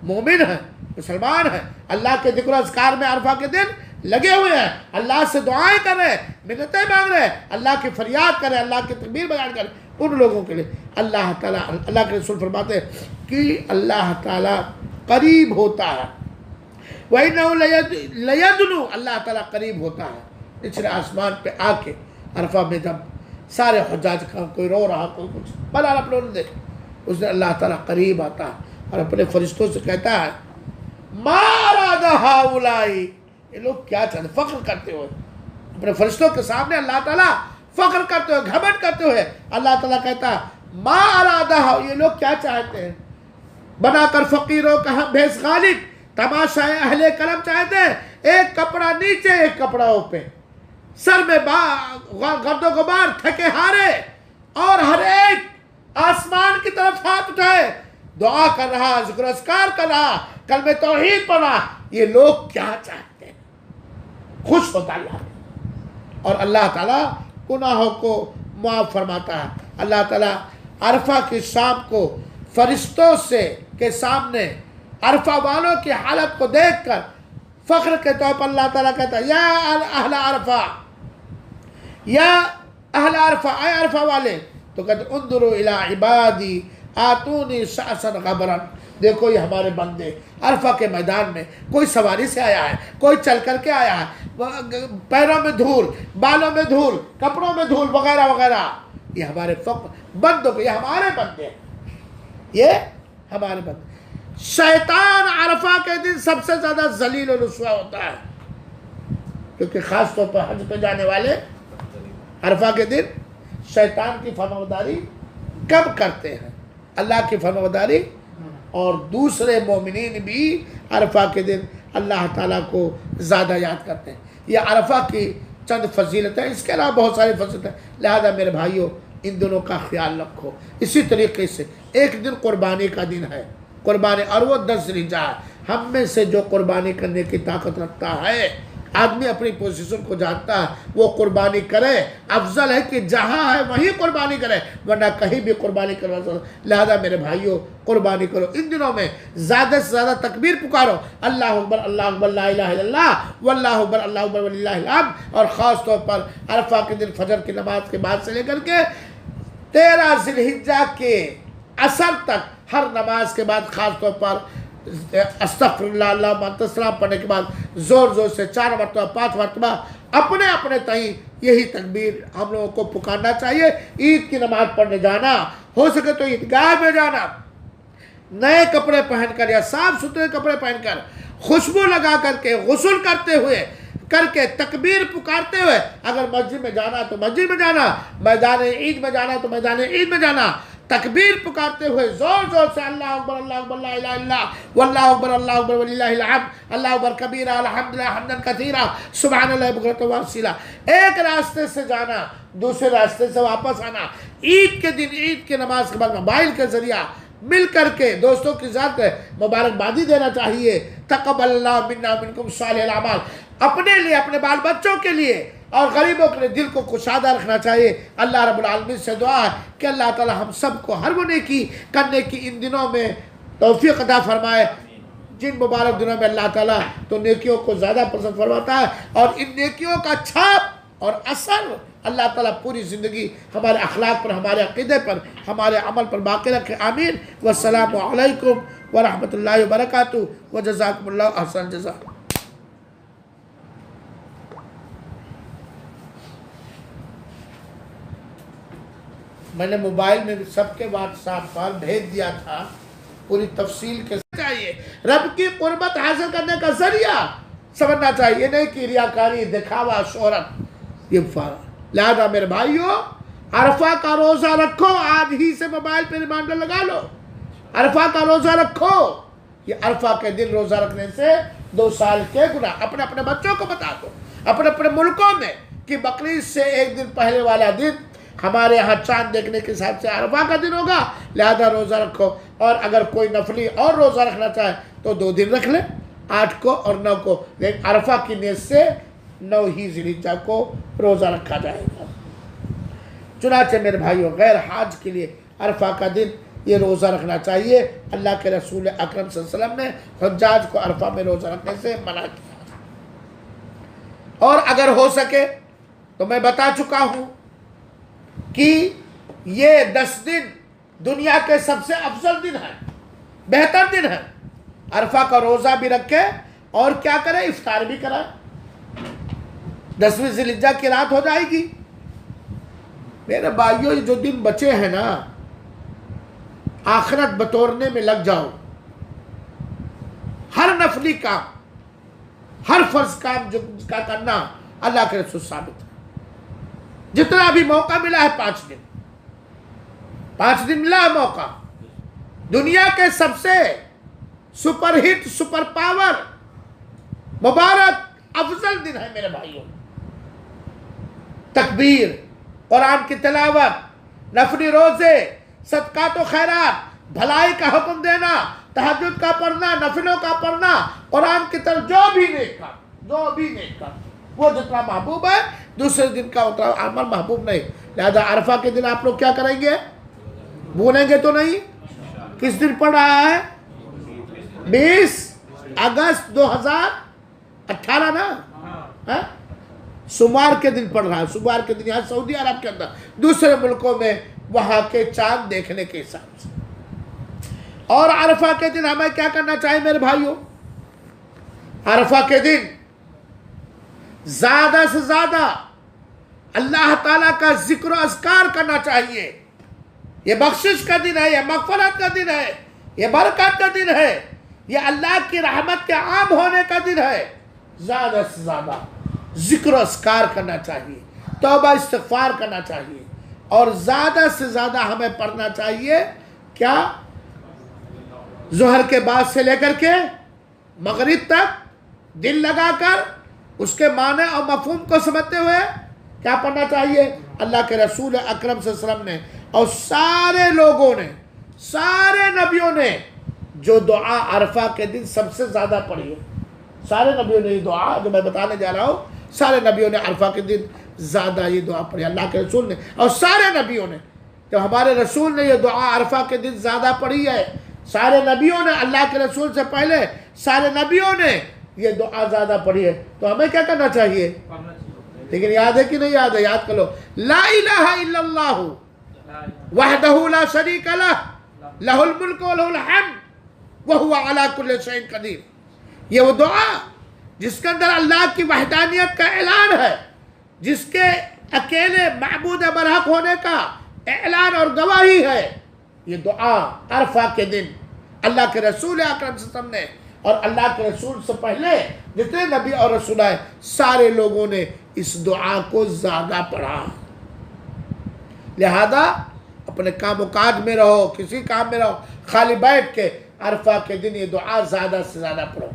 مومن ہیں، مسلمان ہیں، اللہ کے ذکر و اذکار میں عرفہ کے دن لگے ہوئے ہیں، اللہ سے دعائیں کر رہے ہیں، منتیں مانگ رہے ہیں، اللہ کی فریاد کر رہے ہیں، اللہ کی تکبیر بیان کر رہے ہیں، ان لوگوں کے لیے اللہ تعالیٰ، اللہ کے رسول فرماتے ہیں کہ اللہ تعالیٰ قریب ہوتا ہے، وَإِنَّهُ لَيَدْنُو، اللہ تعالیٰ قریب ہوتا ہے نچلے آسمان پہ آ کے عرفہ میں جب سارے حجاج کا کوئی رو رہا کوئی کچھ بلا اپنے انہوں نے دیکھ، اس دن اللہ تعالیٰ قریب آتا ہے اور اپنے فرشتوں سے کہتا ہے مَا أَرَادَ هَؤُلَاءِ، یہ لوگ کیا چاہتے ہیں؟ فخر کرتے ہوئے اپنے فرشتوں کے سامنے اللہ تعالیٰ فخر کرتے ہوئے، گھمنڈ کرتے ہوئے اللہ تعالیٰ کہتا ہے مَا أَرَادَ، یہ لوگ کیا چاہتے ہیں؟ بنا کر فقیروں کا ہم بھیس غالب، تماشا اہل کرم چاہتے ہیں، ایک کپڑا نیچے ایک کپڑا اوپر، سر میں گرد و غبار، تھکے ہارے، اور ہر ایک آسمان کی طرف ہاتھ اٹھائے، دعا کر رہا، ذکر اذکار کر رہا، کلمہ توحید پڑھ رہا۔ یہ لوگ کیا چاہتے ہیں؟ خوش ہوتا اللہ، اور اللہ تعالیٰ گناہوں کو معاف فرماتا ہے۔ اللہ تعالیٰ عرفہ کی شام کو فرشتوں کے سامنے عرفہ والوں کی حالت کو دیکھ کر فخر کے طور پر اللہ تعالیٰ کہتا ہے یا اہل عرفہ، یا اہل عرفہ، اے عرفہ والے، تو کہتے انظروا الی عبادی آتونی شعثا غبرا، دیکھو یہ ہمارے بندے عرفہ کے میدان میں، کوئی سواری سے آیا ہے، کوئی چل کر کے آیا ہے، پیروں میں دھول، بالوں میں دھول، کپڑوں میں دھول وغیرہ وغیرہ، یہ ہمارے بندوں کو، یہ ہمارے بندے ہیں، یہ ہمارے بندے۔ شیطان عرفہ کے دن سب سے زیادہ ذلیل و رسوا ہوتا ہے، کیونکہ خاص طور پر حج پہ جانے والے عرفہ کے دن شیطان کی فرمانبرداری کم کرتے ہیں، اللہ کی فرمانبرداری، اور دوسرے مومنین بھی عرفہ کے دن اللہ تعالیٰ کو زیادہ یاد کرتے ہیں۔ یہ عرفہ کی چند فضیلت ہے، اس کے علاوہ بہت ساری فضیلت ہیں، لہذا میرے بھائیوں ان دنوں کا خیال رکھو۔ اسی طریقے سے ایک دن قربانی کا دن ہے، قربانی، اور وہ 10 ذی الحجہ ہے۔ ہم میں سے جو قربانی کرنے کی طاقت رکھتا ہے، آدمی اپنی پوزیشن کو جانتا ہے، وہ قربانی کرے، افضل ہے کہ جہاں ہے وہیں قربانی کرے، ورنہ کہیں بھی قربانی کروا سکتا۔ لہذا میرے بھائیوں قربانی کرو، ان دنوں میں زیادہ سے زیادہ تکبیر پکارو، اللہ اکبر اللہ اکبر لا الہ الا اللہ واللہ اکبر اللہ اکبر وللہ الحمد، اور خاص طور پر عرفہ کے دن فجر کی نماز کے بعد سے لے کر کے 13 ذی الحجہ کے عصر تک ہر نماز کے بعد خاص طور پر استغفر اللہ اللہم انت السلام پڑھنے کے بعد زور زور سے 4 مرتبہ 5 مرتبہ اپنے اپنے تئیں یہی تکبیر ہم لوگوں کو پکارنا چاہیے۔ عید کی نماز پڑھنے جانا، ہو سکے تو عیدگاہ میں جانا، نئے کپڑے پہن کر یا صاف ستھرے کپڑے پہن کر، خوشبو لگا کر کے، غسل کرتے ہوئے کر کے، تکبیر پکارتے ہوئے، اگر مسجد میں جانا تو مسجد میں جانا، میدان عید میں جانا تو میدان عید میں جانا، تکبیر پکارتے ہوئے زور زور سے اللہ اکبر لا الہ الا اللہ واللہ اکبر اللہ اکبر وللہ الحمد اللہ اکبر کبیرہ الحمدللہ حمدا کثیرا سبحان اللہ بکرۃ و اصیلا۔ ایک راستے سے جانا، دوسرے راستے سے واپس آنا، عید کے دن عید کی نماز کے بعد موبائل کے ذریعہ مل کر کے دوستوں کی ذات مبارکبادی دینا چاہیے، تقبل اللہ منا منکم صالح الاعمال، اپنے لیے، اپنے بال بچوں کے لیے اور غریبوں کے دل کو کشادہ رکھنا چاہیے۔ اللہ رب العالمین سے دعا ہے کہ اللہ تعالی ہم سب کو ہر وہ نیکی کرنے کی ان دنوں میں توفیق عطا فرمائے، جن مبارک دنوں میں اللہ تعالیٰ تو نیکیوں کو زیادہ پسند فرماتا ہے، اور ان نیکیوں کا چھاپ اور اثر اللہ تعالیٰ پوری زندگی ہمارے اخلاق پر، ہمارے عقیدے پر، ہمارے عمل پر باقی رکھے، آمین۔ والسلام علیکم ورحمۃ اللہ وبرکاتہ، وجزاکم اللہ احسن جزا۔ میں نے موبائل میں سب کے واٹس ایپ پر بھیج دیا تھا، پوری تفصیل کے چاہیے، رب کی قربت حاصل کرنے کا ذریعہ سمجھنا چاہیے، نہیں کہ ریاکاری، دکھاوا، شہرت، یہ فارغ۔ لہذا میرے بھائیوں عرفہ کا روزہ رکھو، آج ہی سے موبائل پہ ریمائنڈر لگا لو، عرفہ کا روزہ رکھو۔ یہ عرفہ کے دن روزہ رکھنے سے 2 سال کے گناہ، اپنے اپنے بچوں کو بتا دو، اپنے اپنے ملکوں میں کہ بقرعید سے ایک دن پہلے والا دن ہمارے یہاں چاند دیکھنے کے حساب سے عرفہ کا دن ہوگا، لہذا روزہ رکھو۔ اور اگر کوئی نفلی اور روزہ رکھنا چاہے تو 2 دن رکھ لے، 8 کو اور 9 کو، لیکن عرفہ کی نیت سے 9 ہی ذی الحجہ کو روزہ رکھا جائے گا۔ چنانچہ میرے بھائیوں، غیر حاج کے لیے عرفہ کا دن یہ روزہ رکھنا چاہیے۔ اللہ کے رسول اکرم صلی اللہ علیہ وسلم نے حجاج کو عرفہ میں روزہ رکھنے سے منع کیا۔ اور اگر ہو سکے تو میں بتا چکا ہوں کہ یہ 10 دن دنیا کے سب سے افضل دن ہے، بہتر دن ہے۔ عرفہ کا روزہ بھی رکھے اور کیا کرے، افطار بھی کرائے۔ 10ویں ذی الحجہ کی رات ہو جائے گی۔ میرے بھائیوں، یہ جو دن بچے ہیں نا، آخرت بتورنے میں لگ جاؤ۔ ہر نفلی کام، ہر فرض کام کا کرنا اللہ کے رسول ثابت ہے۔ جتنا بھی موقع ملا ہے 5 دن، 5 دن ملا ہے موقع۔ دنیا کے سب سے سپر ہٹ، سپر پاور، مبارک، افضل دن ہے میرے بھائیوں۔ تکبیر، قرآن کی تلاوت، نفلی روزے، صدقات و خیرات، بھلائی کا حکم دینا، تہجد کا پڑھنا، نفلوں کا پڑھنا، قرآن کی طرف جو بھی نیک کام، وہ جتنا محبوب ہے دوسرے دن کا اتنا عمل محبوب نہیں۔ لہذا عرفہ کے دن آپ لوگ کیا کریں گے؟ بھولیں گے تو نہیں؟ کس دن پڑ رہا ہے؟ 20 اگست 2018 نا؟ سوموار کے دن پڑ رہا ہے۔ سوموار کے دن یہاں سعودی عرب کے اندر، دوسرے ملکوں میں وہاں کے چاند دیکھنے کے حساب سے۔ اور عرفہ کے دن ہمیں کیا کرنا چاہیے میرے بھائیوں؟ عرفہ کے دن زیادہ سے زیادہ اللہ تعالیٰ کا ذکر و اذکار کرنا چاہیے۔ یہ بخشش کا دن ہے، یہ مغفرت کا دن ہے، یہ برکت کا دن ہے، یہ اللہ کی رحمت کے عام ہونے کا دن ہے۔ زیادہ سے زیادہ ذکر و اذکار کرنا چاہیے، توبہ استغفار کرنا چاہیے، اور زیادہ سے زیادہ ہمیں پڑھنا چاہیے کیا؟ ظہر کے بعد سے لے کر کے مغرب تک دل لگا کر اس کے معنی اور مفہوم کو سمجھتے ہوئے کیا پڑھنا چاہیے؟ اللہ کے رسول اکرم صلی اللہ علیہ وسلم نے اور سارے لوگوں نے، سارے نبیوں نے جو دعا عرفہ کے دن سب سے زیادہ پڑھی ہے، سارے نبیوں نے یہ دعا جو میں بتانے جا رہا ہوں، سارے نبیوں نے عرفہ کے دن زیادہ یہ دعا پڑھی، اللہ کے رسول نے اور سارے نبیوں نے۔ تو ہمارے رسول نے یہ دعا عرفہ کے دن زیادہ پڑھی ہے، سارے نبیوں نے، اللہ کے رسول سے پہلے سارے نبیوں نے یہ دعا زیادہ پڑھی ہے۔ تو ہمیں کیا کرنا چاہیے؟ لیکن یاد ہے کہ نہیں یاد ہے؟ یاد کر لو، لا الہ الا اللہ وحدہ لا شریک لہ لہ الملک و لہ الحمد وہو علی کل شیء قدیر۔ یہ وہ دعا جس کے اندر اللہ کی وحدانیت کا اعلان ہے، جس کے اکیلے معبود برحق ہونے کا اعلان اور گواہی ہے۔ یہ دعا عرفہ کے دن اللہ کے رسول اکرم صلی اللہ علیہ وسلم نے اور اللہ کے رسول سے پہلے جتنے نبی اور رسول آئے سارے لوگوں نے اس دعا کو زیادہ پڑھا۔ لہذا اپنے کام و کاج میں رہو، کسی کام میں رہو، خالی بیٹھ کے عرفہ کے دن یہ دعا زیادہ سے زیادہ پڑھو۔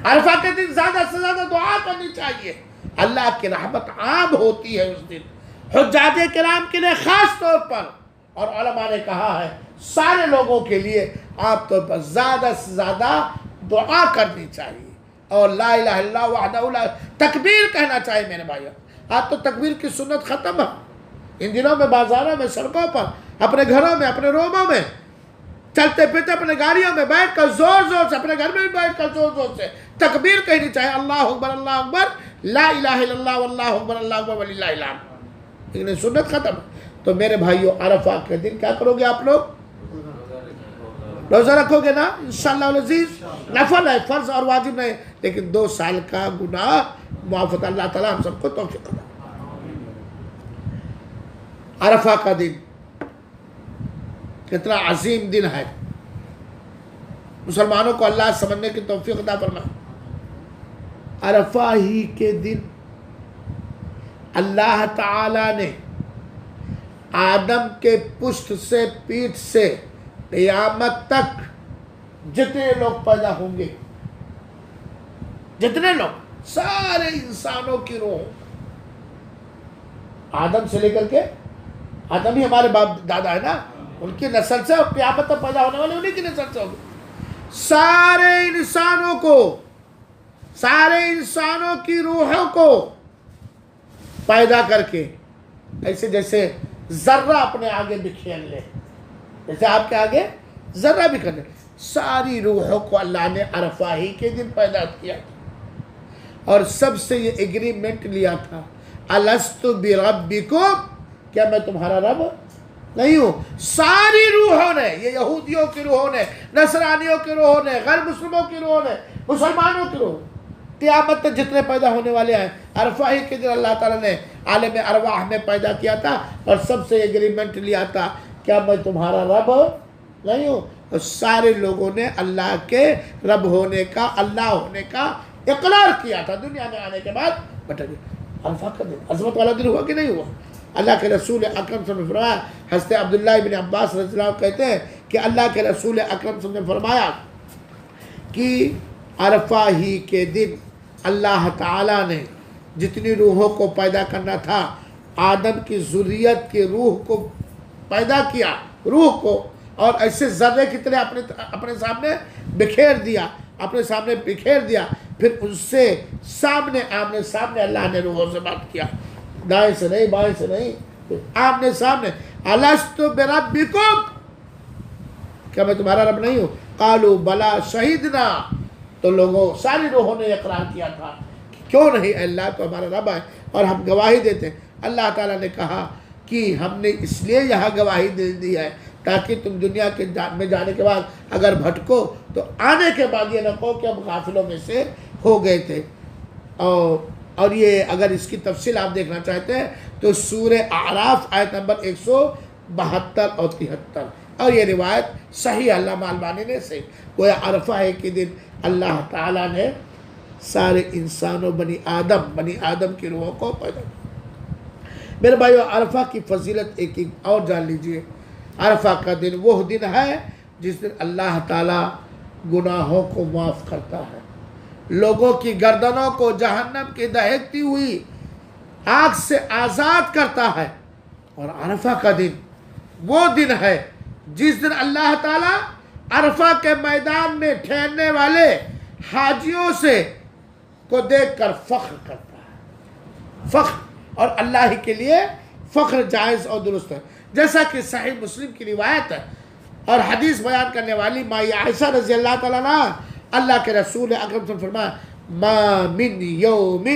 عرفہ کے دن زیادہ سے زیادہ دعا کرنی چاہیے۔ اللہ کی رحمت عام ہوتی ہے اس دن، حجاج کرام کے لیے خاص طور پر، اور علماء نے کہا ہے سارے لوگوں کے لیے عام طور پر زیادہ سے زیادہ دعا کرنی چاہیے، اور لا الہ الا اللہ وحدہ لا، تکبیر کہنا چاہیے میرے بھائیوں۔ آج تو تکبیر کی سنت ختم ہے۔ ان دنوں میں بازاروں میں، سڑکوں پر، اپنے گھروں میں، اپنے روموں میں، چلتے پھرتے اپنے گاڑیوں میں بیٹھ کر زور زور سے، اپنے گھر میں بھی بیٹھ کر زور زور سے تکبیر کہنی چاہیے، اللہ اکبر اللہ اکبر لا الہ الا اللہ واللہ اکبر اللہ اکبر وللہ الحمد۔ لیکن سنت ختم۔ تو میرے بھائیوں، عرفہ کے دن کیا کرو گے آپ لوگ؟ روزہ رکھو گے نا انشاءاللہ العزیز؟ نفل ہے، فرض اور واجب نہیں، لیکن 2 سال کا گناہ معافت اللہ تعالیٰ ہم سب کو توفیق عطا۔ عرفہ کا دن کتنا عظیم دن ہے، مسلمانوں کو اللہ سمجھنے کی توفیق عطا فرمائے۔ عرفہ ہی کے دن اللہ تعالی نے آدم کے پشت سے، پیٹھ سے قیامت تک جتنے لوگ پیدا ہوں گے، جتنے لوگ، سارے انسانوں کی روح آدم سے لے کر کے، آدم ہی ہمارے باپ دادا ہے نا، ان کی نسل سے اور قیامت تک پیدا ہونے والے انہیں کی نسل سے ہوگی. سارے انسانوں کو، سارے انسانوں کی روحوں کو پیدا کر کے، ایسے جیسے ذرہ اپنے آگے بکھیر لے، جیسے آپ کے آگے ذرہ بکھیر لے، ساری روحوں کو اللہ نے عرفہ ہی کے دن پیدا کیا تھا، اور سب سے یہ ایگریمنٹ لیا تھا، الست بربکم، کیا میں تمہارا رب نہیں ہوں؟ ساری روحوں نے، یہ یہودیوں کی روحوں نے، نصرانیوں کی روحوں نے، غیر مسلموں کی روحوں نے، مسلمانوں کی روح، قیامت تک جتنے پیدا ہونے والے ہیں، عرفہ ہی کے دن اللہ تعالیٰ نے عالم ارواح میں پیدا کیا تھا، اور سب سے ایگریمنٹ لیا تھا، کیا میں تمہارا رب نہیں ہوں؟ اور سارے لوگوں نے اللہ کے رب ہونے کا، اللہ ہونے کا اقرار کیا تھا. دنیا میں آنے کے بعد بتا گیا عرفہ کا دن عظمت والا دن ہوا کہ نہیں ہوا؟ اللہ کے رسول اکرم صلی اللہ علیہ وسلم نے فرمایا، حضرت عبداللہ ابن عباس رضی اللہ عنہ کہتے ہیں کہ اللہ کے رسول اکرم صلی اللہ علیہ وسلم نے فرمایا کہ عرفہ ہی کے دن اللہ تعالیٰ نے جتنی روحوں کو پیدا کرنا تھا، آدم کی ذریت کی روح کو پیدا کیا، روح کو، اور ایسے ذرے کی طرح اپنے سامنے بکھیر دیا، اپنے سامنے بکھیر دیا، پھر ان سے سامنے آمنے سامنے اللہ نے روحوں سے بات کیا، دائیں سے نہیں، بائیں سے نہیں، آمنے سامنے. الست بربکم، کیا میں تمہارا رب نہیں ہوں؟ قالوا بلا شہدنا، تو لوگوں ساری روحوں نے اقرار کیا تھا کہ کیوں نہیں، اللہ تو ہمارا رب ہے اور ہم گواہی دیتے ہیں. اللہ تعالیٰ نے کہا کہ ہم نے اس لیے یہاں گواہی دے دی ہے تاکہ تم دنیا کے میں جانے کے بعد اگر بھٹکو تو آنے کے بعد یہ نہ کہو کہ ہم غافلوں میں سے ہو گئے تھے. اور یہ اگر اس کی تفصیل آپ دیکھنا چاہتے ہیں تو سورہ اعراف آیت نمبر 172 اور 73، اور یہ روایت صحیح علامہ البانی نے صحیح. گویا عرفہ ہے کے دن اللہ تعالیٰ نے سارے انسانوں، بنی آدم کی روحوں کو پیدا کیا. میرے بھائیو، عرفہ کی فضیلت ایک اور جان لیجئے. عرفہ کا دن وہ دن ہے جس دن اللہ تعالیٰ گناہوں کو معاف کرتا ہے، لوگوں کی گردنوں کو جہنم کی دہکتی ہوئی آگ سے آزاد کرتا ہے. اور عرفہ کا دن وہ دن ہے جس دن اللہ تعالیٰ عرفہ کے میدان میں ٹھہرنے والے حاجیوں سے کو دیکھ کر فخر کرتا ہے. فخر، اور اللہ ہی کے لیے فخر جائز اور درست ہے، جیسا کہ صحیح مسلم کی روایت ہے اور حدیث بیان کرنے والی ماں عائشہ رضی اللہ تعالیٰ عنہ، اللہ کے رسول اکرم صلی اللہ علیہ وسلم فرمایا، ما من یوم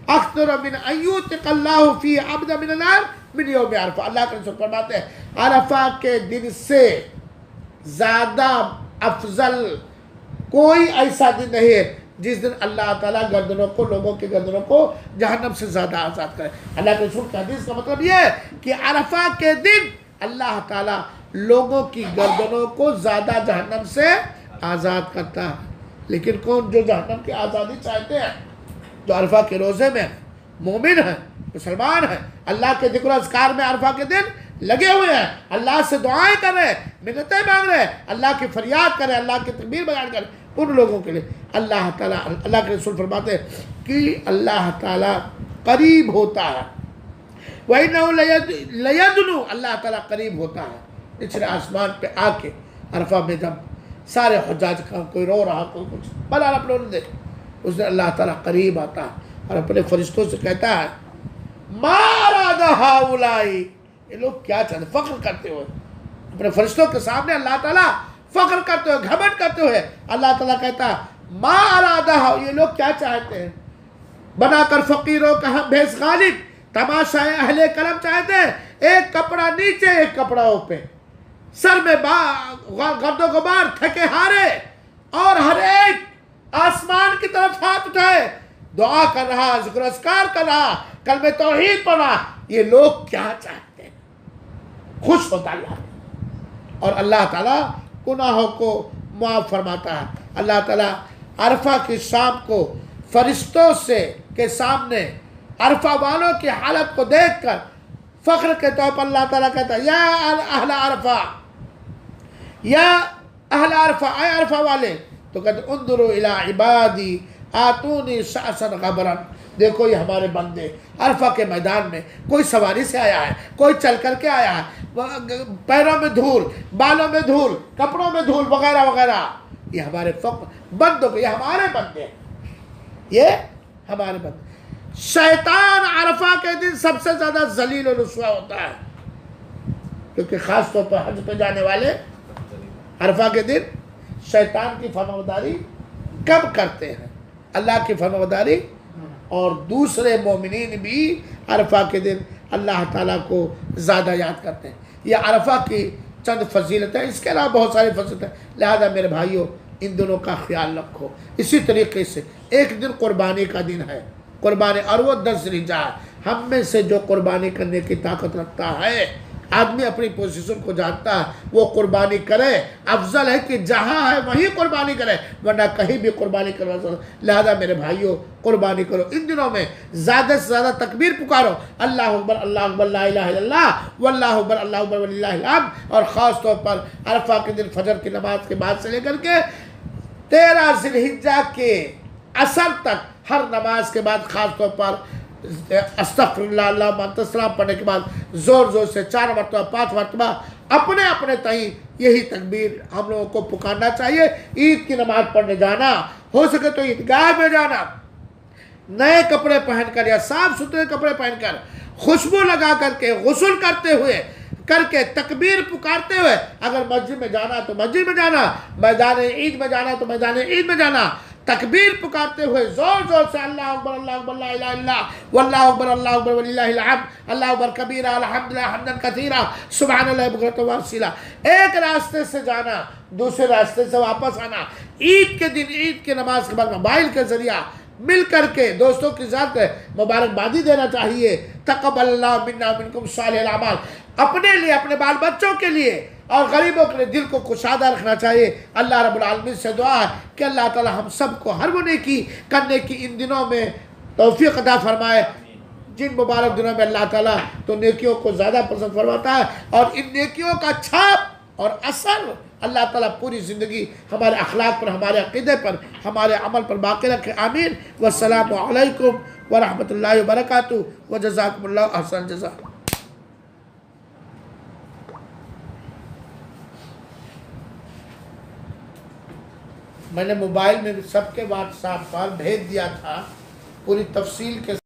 اکثر من ان یعتق اللہ فی عبد من النار من یوم عرفہ. اللہ کے رسول فرماتے ہیں عرفہ کے دن سے زیادہ افضل کوئی ایسا دن نہیں ہے جس دن اللہ تعالیٰ گردنوں کو، لوگوں کے گردنوں کو جہنم سے زیادہ آزاد کرے. اللہ کے رسول کے حدیث کا مطلب یہ ہے کہ عرفہ کے دن اللہ تعالیٰ لوگوں کی گردنوں کو زیادہ جہنم سے آزاد کرتا ہے. لیکن کون جو جہنم کی آزادی چاہتے ہیں، جو عرفہ کے روزے میں مومن ہیں، مسلمان ہیں، اللہ کے ذکر و اذکار میں عرفہ کے دن لگے ہوئے ہیں، اللہ سے دعائیں کر رہے ہیں، منتیں مانگ رہے ہیں، اللہ کی فریاد کر رہے ہیں، اللہ کی تکبیر بیان کر رہے ہیں، ان لوگوں کے لیے اللہ تعالیٰ، اللہ کے رسول فرماتے ہیں کہ اللہ تعالیٰ قریب ہوتا ہے. وَإِنَّهُ لَيَدْنُو، اللہ تعالیٰ قریب ہوتا ہے نچلے آسمان پہ آ کے. عرفہ میں جب سارے حجاج کا کوئی رو رہا، کوئی کچھ بلا آپ لوگوں نے دیکھ، اس دن اللہ تعالیٰ قریب آتا ہے اور اپنے فرشتوں سے کہتا ہے، مَا أَرَادَ هَؤُلَاءِ، یہ لوگ کیا چاہتے، فخر کرتے ہوئے اپنے فرشتوں کے سامنے اللہ تعالیٰ فخر کرتے ہوئے، گھمنڈ کرتے ہوئے اللہ تعالیٰ کہتا ہے، مَا أَرَادَ، یہ لوگ کیا چاہتے ہیں، بنا کر فقیروں کا ہم بھیس غالب، تماشائے اہل کرم چاہتے ہیں، ایک کپڑا نیچے ایک کپڑا اوپر، سر میں گرد و غبار، تھکے ہارے، اور ہر ایک آسمان کی طرف ہاتھ اٹھائے، دعا کر رہا، ذکر اذکار کر رہا، کلمہ توحید پڑھ رہا. یہ لوگ کیا چاہتے ہیں؟ خوش ہوتا اللہ، اور اللہ تعالیٰ گناہوں کو معاف فرماتا ہے. اللہ تعالیٰ عرفہ کی شام کو فرشتوں سے کے سامنے عرفہ والوں کی حالت کو دیکھ کر فخر کے طور پر اللہ تعالیٰ کہتا ہے، یا اہل عرفہ، یا اہل عرفہ، اے عرفہ والے، تو کہتے انظروا الی عبادی آتونی شعثا غبرا، دیکھو یہ ہمارے بندے عرفہ کے میدان میں، کوئی سواری سے آیا ہے، کوئی چل کر کے آیا ہے، پیروں میں دھول، بالوں میں دھول، کپڑوں میں دھول وغیرہ وغیرہ، یہ ہمارے بندوں کو، یہ ہمارے بندے ہیں، یہ ہمارے بندے۔ شیطان عرفہ کے دن سب سے زیادہ ذلیل و رسوا ہوتا ہے، کیونکہ خاص طور پر حج پہ جانے والے عرفہ کے دن شیطان کی فرمانبرداری کم کرتے ہیں، اللہ کی فرمانبرداری، اور دوسرے مومنین بھی عرفہ کے دن اللہ تعالیٰ کو زیادہ یاد کرتے ہیں۔ یہ عرفہ کی چند فضیلتیں، اس کے علاوہ بہت ساری فضیلتیں، لہذا میرے بھائیوں ان دنوں کا خیال رکھو۔ اسی طریقے سے ایک دن قربانی کا دن ہے، قربانی، اور وہ 10 ذی الحجہ ہے۔ ہم میں سے جو قربانی کرنے کی طاقت رکھتا ہے، آدمی اپنی پوزیشن کو جانتا ہے، وہ قربانی کرے۔ افضل ہے کہ جہاں ہے وہیں قربانی کرے، ورنہ کہیں بھی قربانی کروا سکتا۔ لہذا میرے بھائیوں قربانی کرو، ان دنوں میں زیادہ سے زیادہ تکبیر پکارو، اللہ اکبر لا الہ الا اللہ واللہ اکبر اللہ اکبر وللہ الحمد، اور خاص طور پر عرفہ کے دن فجر کی نماز کے بعد سے لے کر کے 13 ذی الحجہ کے عصر تک ہر نماز کے بعد خاص طور پر استغفر اللہ اللہم انت السلام پڑھنے کے بعد زور زور سے 4 مرتبہ 5 مرتبہ اپنے اپنے تئیں یہی تکبیر ہم لوگوں کو پکارنا چاہیے۔ عید کی نماز پڑھنے جانا، ہو سکے تو عیدگاہ میں جانا، نئے کپڑے پہن کر یا صاف ستھرے کپڑے پہن کر، خوشبو لگا کر کے، غسل کرتے ہوئے کر کے، تکبیر پکارتے ہوئے، اگر مسجد میں جانا تو مسجد میں جانا، میدان عید میں جانا تو میدان عید میں جانا، تکبیر پکارتے ہوئے زور زور سے اللہ اکبر لا الہ الا اللہ واللہ اکبر اللہ اکبر وللہ الحمد اللہ اکبر کبیرہ الحمدللہ حمدا کثیرا سبحان اللہ بکرۃ واصیلا۔ ایک راستے سے جانا، دوسرے راستے سے واپس آنا۔ عید کے دن عید کی نماز کے بعد موبائل کے ذریعہ مل کر کے دوستوں کے ساتھ مبارکبادی دینا چاہیے۔ تقبل اللہ منا منکم صالح الاعمال، اپنے لیے، اپنے بال بچوں کے لیے اور غریبوں کے لیے دل کو کشادہ رکھنا چاہیے۔ اللہ رب العالمین سے دعا ہے کہ اللہ تعالی ہم سب کو ہر وہ نیکی کرنے کی ان دنوں میں توفیق عطا فرمائے، جن مبارک دنوں میں اللہ تعالیٰ تو نیکیوں کو زیادہ پسند فرماتا ہے، اور ان نیکیوں کا چھاپ اور اثر اللہ تعالیٰ پوری زندگی ہمارے اخلاق پر، ہمارے عقیدے پر، ہمارے عمل پر باقی رکھے، آمین۔ والسلام علیکم ورحمۃ اللہ وبرکاتہ، وجزاکم اللہ احسن الجزاء۔ میں نے موبائل میں سب کے واٹس ایپ پر بھیج دیا تھا پوری تفصیل کے